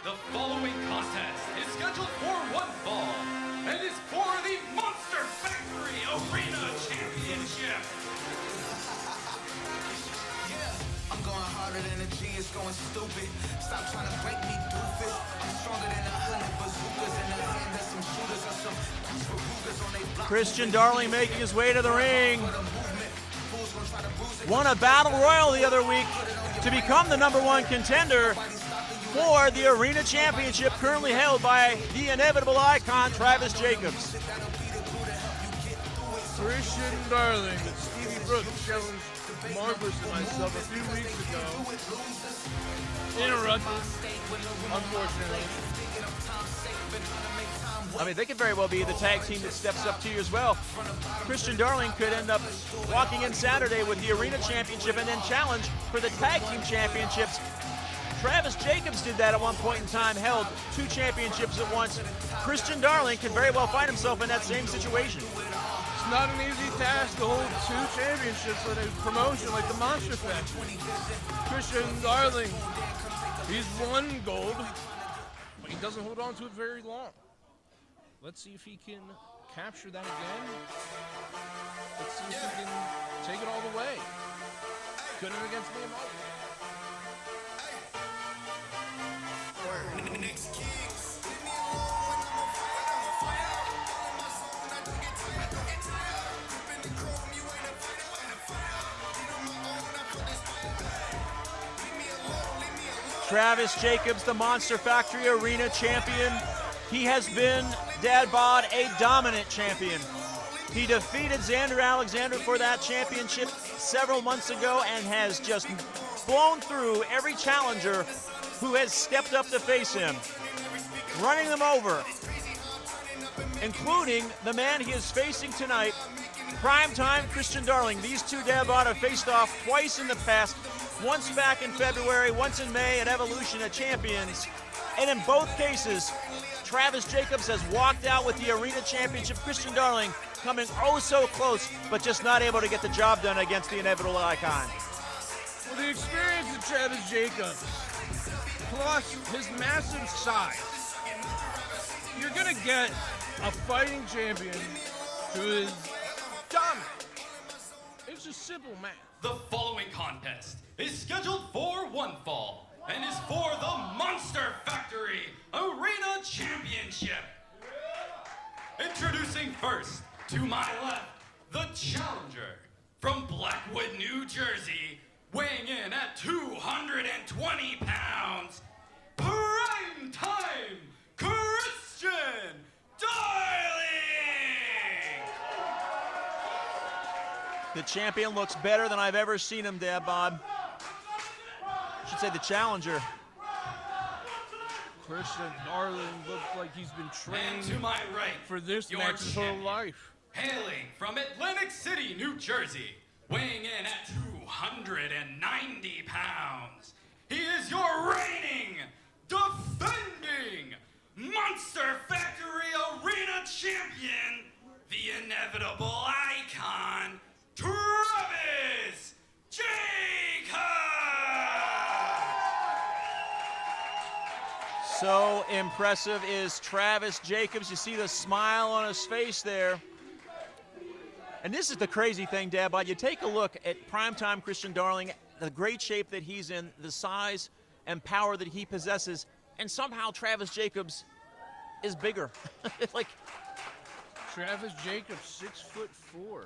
C: The following contest is scheduled for one fall and is for the Monster Factory Arena Championship.
F: Yeah, I'm going harder than a G, it's going stupid. Stop trying to break me, doofus. I'm stronger than 100 bazookas in the hand of some shooters or some bazookas on they block.
A: Christian Darling making his way to the ring. Won a battle royal the other week to become the #1 contender for the Arena Championship, currently held by the inevitable icon, Travis Jacobs.
B: Christian Darling and Stevie Brooks challenged Marvelous and myself a few weeks ago. Interrupted, unfortunately.
A: I mean, they could very well be the tag team that steps up to you as well. Christian Darling could end up walking in Saturday with the Arena Championship and then challenge for the Tag Team Championships. Travis Jacobs did that at one point in time, held 2 championships at once. Christian Darling could very well find himself in that same situation.
B: It's not an easy task to hold 2 championships in a promotion like the Monster Factory. Christian Darling, he's won gold, but he doesn't hold on to it very long. Let's see if he can capture that again. Let's see if he can take it all the way. Couldn't against me.
A: Travis Jacobs, the Monster Factory Arena champion. He has been, Dad Bod, a dominant champion. He defeated Xander Alexander for that championship several months ago and has just blown through every challenger who has stepped up to face him, running them over, including the man he is facing tonight, primetime Christian Darling. These two, Dad Bod, have faced off twice in the past, once back in February, once in May at Evolution at Champions, and in both cases, Travis Jacobs has walked out with the Arena Championship. Christian Darling coming oh so close, but just not able to get the job done against the inevitable icon.
B: Well, the experience of Travis Jacobs, plus his massive size, you're going to get a fighting champion who is dominant. It's just simple math.
C: The following contest is scheduled for one fall and is for the Monster Factory Arena Championship. Introducing first, to my left, the challenger from Blackwood, New Jersey, weighing in at 220 pounds, prime time, Christian Darling!
A: The champion looks better than I've ever seen him, Dad Bod. I should say the challenger.
B: Christian Darling looks like he's been
C: And
B: trained
C: to my right,
B: for this
C: your
B: match his whole
C: champion,
B: life.
C: hailing from Atlantic City, New Jersey, weighing in at 290 pounds. He is your reigning, defending Monster Factory Arena champion, the inevitable icon, Travis Jacobs!
A: So impressive is Travis Jacobs. You see the smile on his face there. And this is the crazy thing, Dabod. You take a look at primetime Christian Darling, the great shape that he's in, the size and power that he possesses, and somehow Travis Jacobs is bigger. It's like
B: Travis Jacobs, 6'4",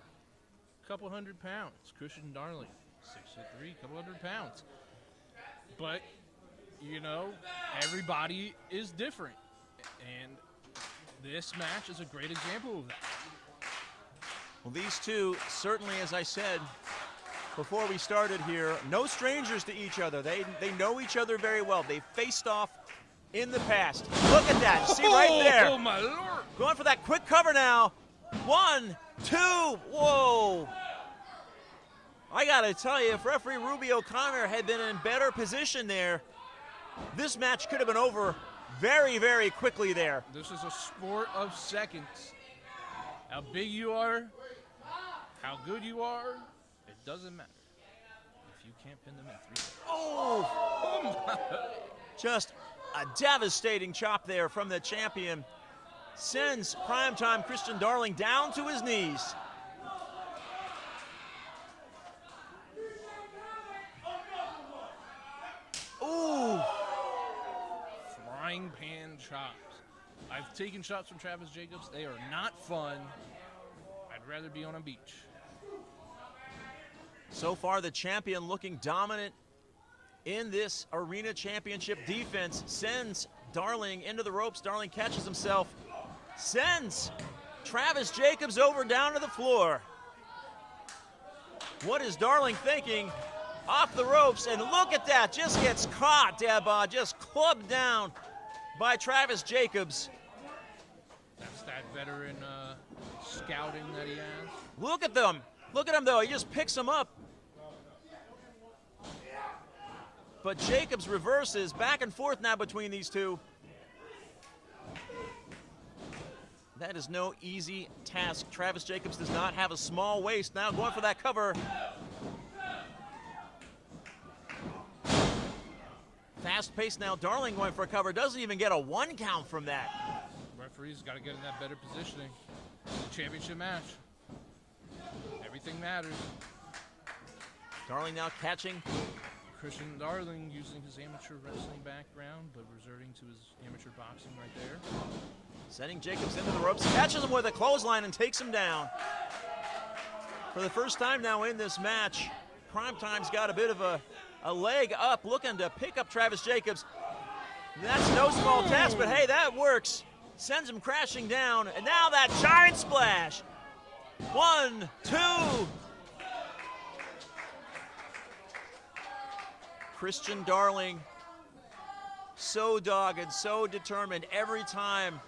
B: couple hundred pounds. Christian Darling, 6'3", couple hundred pounds. But, you know, everybody is different. And this match is a great example of that.
A: Well, these two, certainly, as I said before we started here, no strangers to each other. They know each other very well. They faced off in the past. Look at that. See right there.
B: Oh, my Lord.
A: Going for that quick cover now. 1, 2. Whoa. I got to tell you, if referee Ruby O'Connor had been in better position there, this match could have been over very, very quickly there.
B: This is a sport of seconds. How big you are, how good you are, it doesn't matter if you can't pin them in 3 seconds.
A: Oh, just a devastating chop there from the champion. Sends primetime Christian Darling down to his knees. Ooh.
B: Frying pan chops. I've taken shots from Travis Jacobs. They are not fun. I'd rather be on a beach.
A: So far, the champion looking dominant in this arena championship defense. Sends Darling into the ropes. Darling catches himself. Sends Travis Jacobs over down to the floor. What is Darling thinking? Off the ropes, and look at that. Just gets caught, Dabba. Just clubbed down by Travis Jacobs.
B: That's that veteran scouting that he has.
A: Look at them. Look at him, though. He just picks him up. But Jacobs reverses back and forth now between these two. That is no easy task. Travis Jacobs does not have a small waist. Now going for that cover. Fast pace now. Darling going for a cover. Doesn't even get a 1 count from that.
B: Referee's got to get in that better positioning. It's a championship match. Everything matters.
A: Darling now catching.
B: Christian Darling using his amateur wrestling background, but resorting to his amateur boxing right there.
A: Sending Jacobs into the ropes. Catches him with a clothesline and takes him down. For the first time now in this match, Primetime's got a bit of a leg up, looking to pick up Travis Jacobs. That's no small task, but hey, that works. Sends him crashing down, and now that giant splash. 1, 2. Christian Darling, so dogged, so determined every time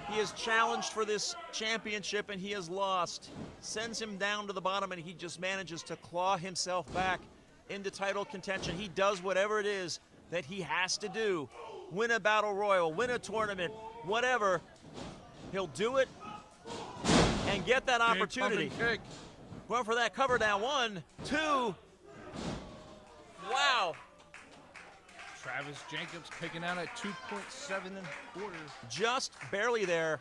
A: he is challenged for this championship and he has lost. Sends him down to the bottom and he just manages to claw himself back into title contention. He does whatever it is that he has to do. Win a battle royal, win a tournament, whatever. He'll do it and get that opportunity. Going for that cover down. 1, 2. Wow.
B: Travis Jacobs picking out at 2.7 1/4.
A: Just barely there.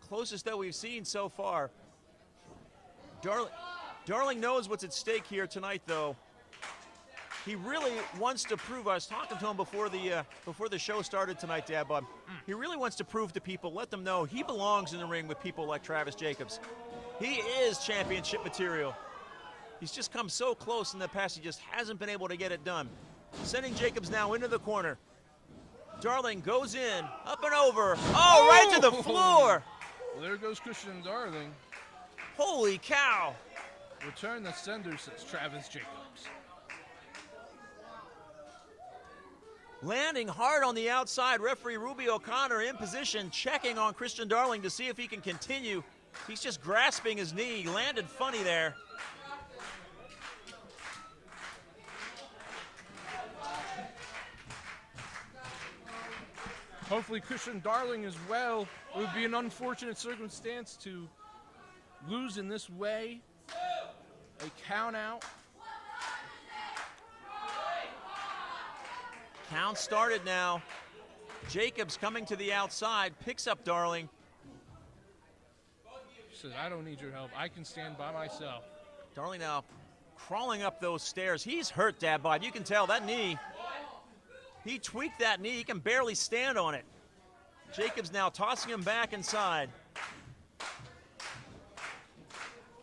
A: Closest that we've seen so far. Darling knows what's at stake here tonight, though. He really wants to prove. I was talking to him before the show started tonight, Dad Bob. He really wants to prove to people, let them know he belongs in the ring with people like Travis Jacobs. He is championship material. He's just come so close in the past, he just hasn't been able to get it done. Sending Jacobs now into the corner. Darling goes in, up and over. Oh, right to the floor.
B: Well, there goes Christian Darling.
A: Holy cow.
B: Return the sender, says Travis Jacobs.
A: Landing hard on the outside, referee Ruby O'Connor in position, checking on Christian Darling to see if he can continue. He's just grasping his knee. He landed funny there.
B: Hopefully Christian Darling as well. It would be an unfortunate circumstance to lose in this way. A count out.
A: Count started now. Jacobs coming to the outside, picks up Darling.
B: Says, I don't need your help. I can stand by myself.
A: Darling now crawling up those stairs. He's hurt, Dad Bod. You can tell that knee. He tweaked that knee. He can barely stand on it. Jacobs now tossing him back inside.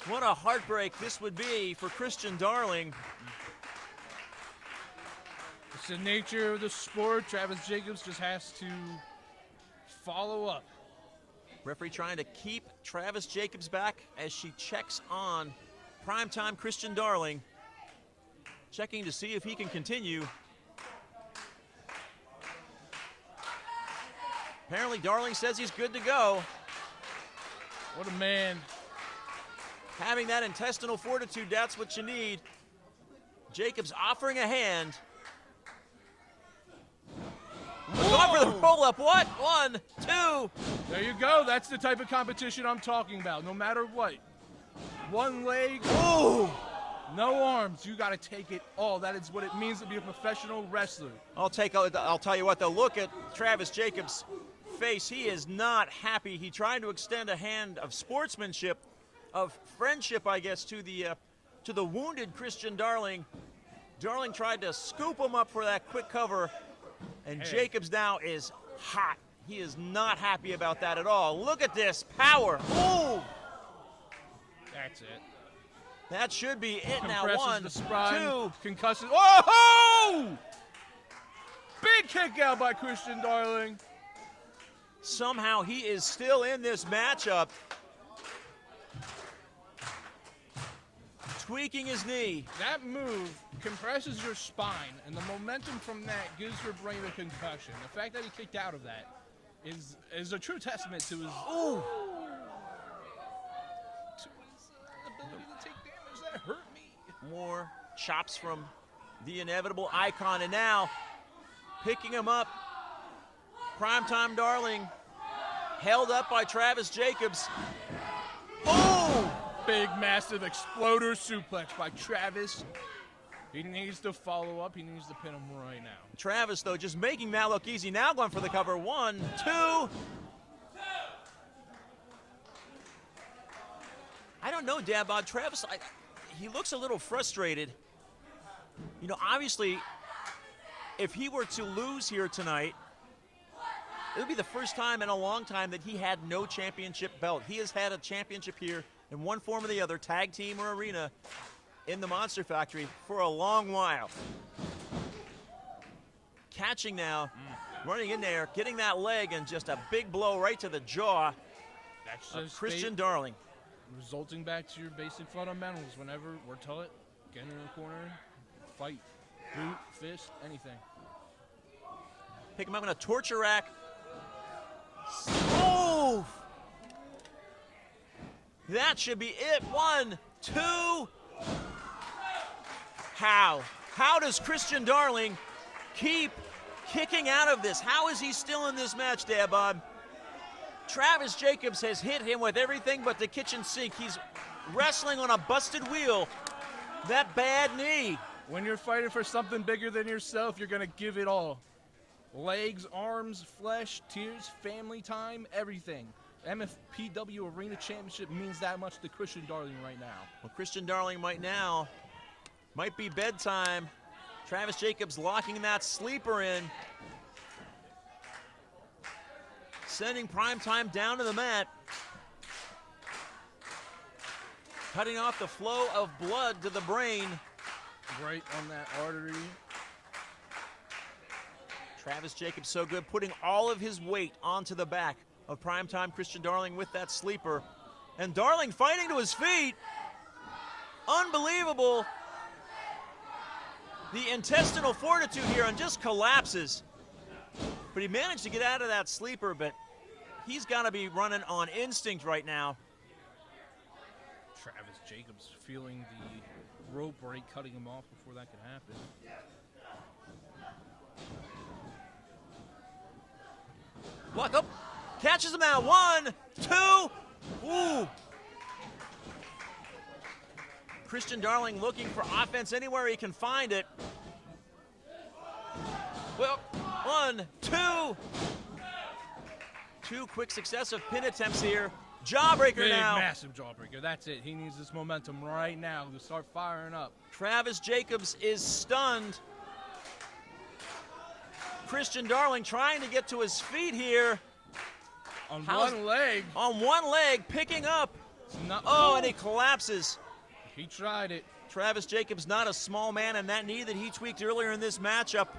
A: What a heartbreak this would be for Christian Darling.
B: It's the nature of the sport. Travis Jacobs just has to follow up.
A: Referee trying to keep Travis Jacobs back as she checks on primetime Christian Darling. Checking to see if he can continue. Apparently Darling says he's good to go.
B: What a man.
A: Having that intestinal fortitude, that's what you need. Jacobs offering a hand. Going for the roll-up. What? 1, 2.
B: There you go. That's the type of competition I'm talking about. No matter what. One leg.
A: Ooh.
B: No arms. You got to take it all. That is what it means to be a professional wrestler.
A: I'll tell you what, though. Look at Travis Jacobs' face. He is not happy. He tried to extend a hand of sportsmanship, of friendship, I guess, to the wounded Christian Darling. Darling tried to scoop him up for that quick cover, and Jacobs now is hot. He is not happy about that at all. Look at this power. Ooh!
B: That's it.
A: That should be it now.
B: Compresses
A: 1,
B: the spine,
A: 2.
B: concusses. Oh! Big kick out by Christian Darling.
A: Somehow he is still in this matchup. Tweaking his knee.
B: That move compresses your spine, and the momentum from that gives your brain a concussion. The fact that he kicked out of that is a true testament to his ability to take damage. That hurt me.
A: More chops from the inevitable Icon, and now picking him up. Primetime Darling held up by Travis Jacobs. Oh!
B: Big, massive exploder suplex by Travis. He needs to follow up. He needs to pin him right now.
A: Travis, though, just making that look easy. Now going for the cover. 1, 2. I don't know, Dabod. Travis, he looks a little frustrated. You know, obviously, if he were to lose here tonight, it would be the first time in a long time that he had no championship belt. He has had a championship here in one form or the other, tag team or arena, in the Monster Factory for a long while. Catching now, running in there, getting that leg, and just a big blow right to the jaw of Christian Darling.
B: Resulting back to your basic fundamentals. Whenever we're taught, get in the corner, fight, boot, fist, anything.
A: Pick him up in a torture rack. Oh! That should be it. 1, 2. How does Christian Darling keep kicking out of this? How is he still in this match, Dabod? Travis Jacobs has hit him with everything but the kitchen sink. He's wrestling on a busted wheel. That bad knee.
B: When you're fighting for something bigger than yourself, you're going to give it all. Legs, arms, flesh, tears, family time, everything. MFPW Arena Championship means that much to Christian Darling right now.
A: Well, Christian Darling might be bedtime. Travis Jacobs locking that sleeper in. Sending Primetime down to the mat. Cutting off the flow of blood to the brain.
B: Right on that artery.
A: Travis Jacobs so good, putting all of his weight onto the back of Primetime Christian Darling with that sleeper. And Darling fighting to his feet. Unbelievable. The intestinal fortitude here and just collapses. But he managed to get out of that sleeper, but he's got to be running on instinct right now.
B: Travis Jacobs feeling the rope break, cutting him off before that could happen.
A: Walk up, catches him out. 1, 2. Ooh. Christian Darling looking for offense anywhere he can find it. Well, 1, 2. 2 quick successive pin attempts here. Jawbreaker
B: Big,
A: now.
B: massive jawbreaker. That's it. He needs this momentum right now to start firing up.
A: Travis Jacobs is stunned. Christian Darling trying to get to his feet here.
B: On one leg.
A: On one leg, picking up. And he collapses.
B: He tried it.
A: Travis Jacobs, not a small man, and that knee that he tweaked earlier in this matchup,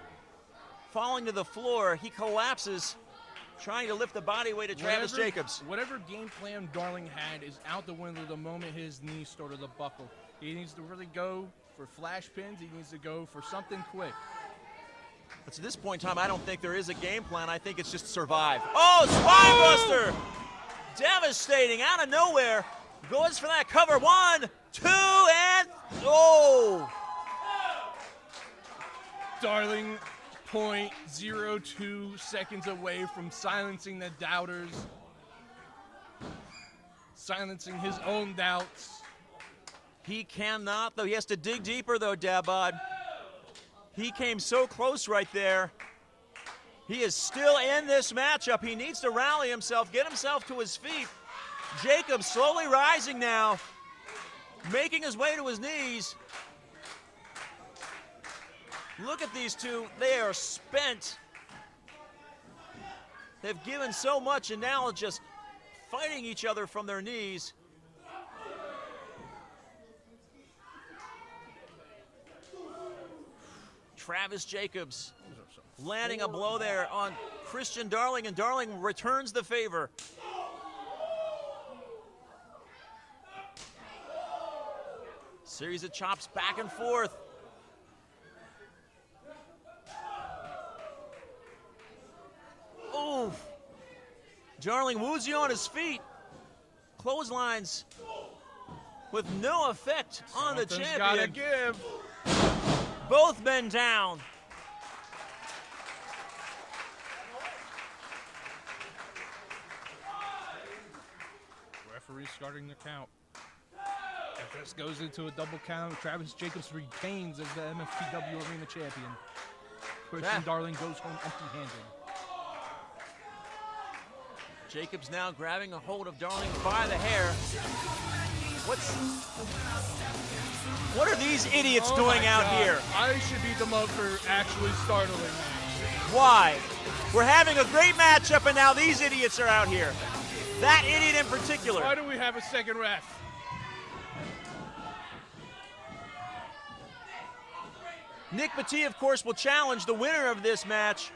A: falling to the floor, he collapses, trying to lift the body weight of Travis Jacobs.
B: Whatever game plan Darling had is out the window the moment his knee started to buckle. He needs to really go for flash pins. He needs to go for something quick.
A: But to this point in time, I don't think there is a game plan. I think it's just survive. Oh, Spinebuster! Devastating, out of nowhere. Goes for that cover. 1, 2, and
B: Darling, 0.02 seconds away from silencing the doubters, silencing his own doubts.
A: He cannot, though. He has to dig deeper, though, Dabod. He came so close right there. He is still in this matchup. He needs to rally himself, get himself to his feet. Jacobs slowly rising now, making his way to his knees. Look at these two. They are spent. They've given so much, and now just fighting each other from their knees. Travis Jacobs landing a blow there on Christian Darling, and Darling returns the favor. Series of chops back and forth. Oof. Darling woozy on his feet. Clotheslines with no effect on the champion.
B: Gotta give.
A: Both men down.
B: Referee starting the count. If this goes into a double count, Travis Jacobs retains as the MFPW Arena Champion. Christian Darling goes home empty-handed.
A: Jacobs now grabbing a hold of Darling by the hair. What are these idiots doing out here?
B: I should beat them up for actually startling me.
A: Why? We're having a great matchup, and now these idiots are out here. That idiot in particular.
B: Why do we have a second ref?
A: Nick Petit, of course, will challenge the winner of this match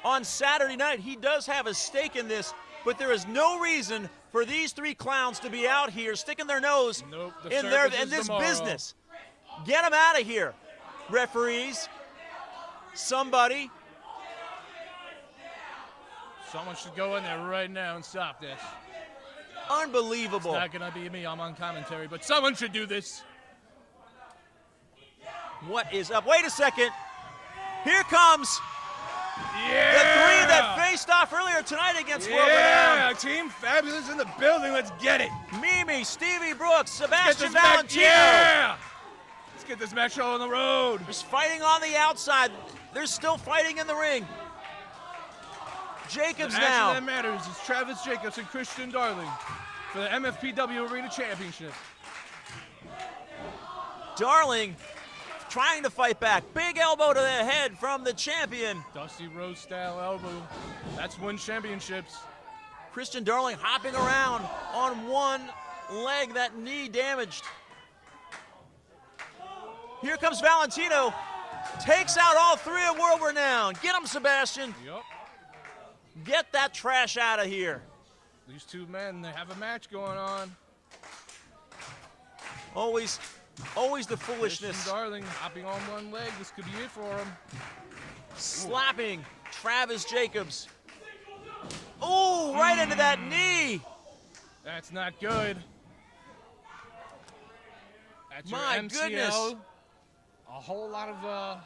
A: on Saturday night. He does have a stake in this, but there is no reason for these three clowns to be out here sticking their nose in this business. Get them out of here, referees. Somebody.
B: Someone should go in there right now and stop this.
A: Unbelievable.
B: It's not going to be me. I'm on commentary, but someone should do this.
A: What is up? Wait a second. Here comes
B: the
A: three that faced off earlier tonight against World Renowned.
B: Team Fabulous in the building. Let's get it.
A: Mimi, Stevie Brooks, Sebastian Valentino.
B: Yeah! Let's get this match show on the road.
A: There's fighting on the outside. There's still fighting in the ring. Jacobs now.
B: The match that matters is Travis Jacobs and Christian Darling for the MFPW Arena Championship.
A: Darling trying to fight back. Big elbow to the head from the champion.
B: Dusty Rhodes style elbow. That's win championships.
A: Christian Darling hopping around on one leg, that knee damaged. Here comes Valentino. Takes out all three of World Renowned. Get him, Sebastian.
B: Yep.
A: Get that trash out of here.
B: These two men, they have a match going on.
A: Always the foolishness.
B: Christian Darling hopping on one leg. This could be it for him.
A: Slapping Travis Jacobs. Oh, right into that knee.
B: That's not good. That's
A: My
B: your MCL.
A: goodness.
B: A whole lot of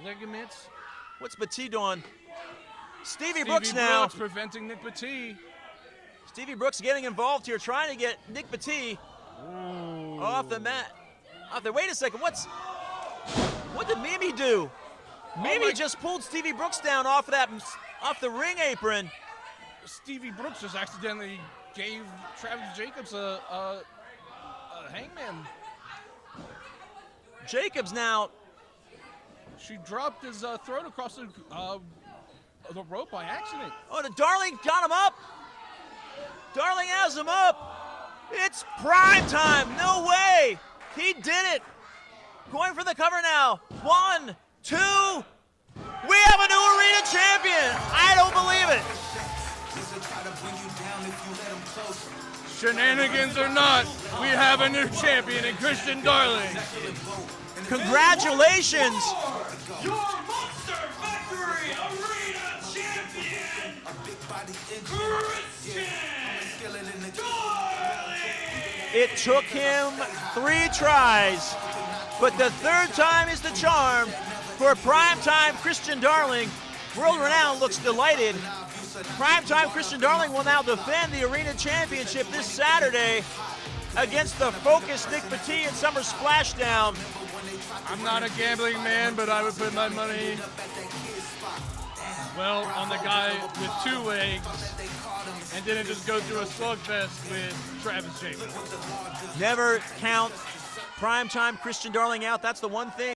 B: ligaments.
A: What's Petit doing? Stevie Brooks now.
B: Brooks preventing Nick Petit.
A: Stevie Brooks getting involved here, trying to get Nick Petit off the mat. Wait a second, what did Mimi do? Maybe just pulled Stevie Brooks down off the ring apron.
B: Stevie Brooks just accidentally gave Travis Jacobs a hangman.
A: Jacobs now.
B: She dropped his throat across the rope by accident.
A: Oh, Darling got him up. Darling has him up. It's prime time. No way. He did it. Going for the cover now. 1, 2. We have a new arena champion. I don't believe it.
B: Shenanigans or not, we have a new champion in Christian Darling.
A: Congratulations.
C: Your Monster Factory Arena Champion, Christian Darling!
A: It took him 3 tries, but the 3rd time is the charm for primetime Christian Darling. World Renowned looks delighted. Primetime Christian Darling will now defend the Arena Championship this Saturday against the focused Nick Petit in Summer Splashdown.
B: I'm not a gambling man, but I would put my money, well, on the guy with 2 legs and didn't just go through a slugfest with Travis Jacobs.
A: Never count primetime Christian Darling out. That's the one thing.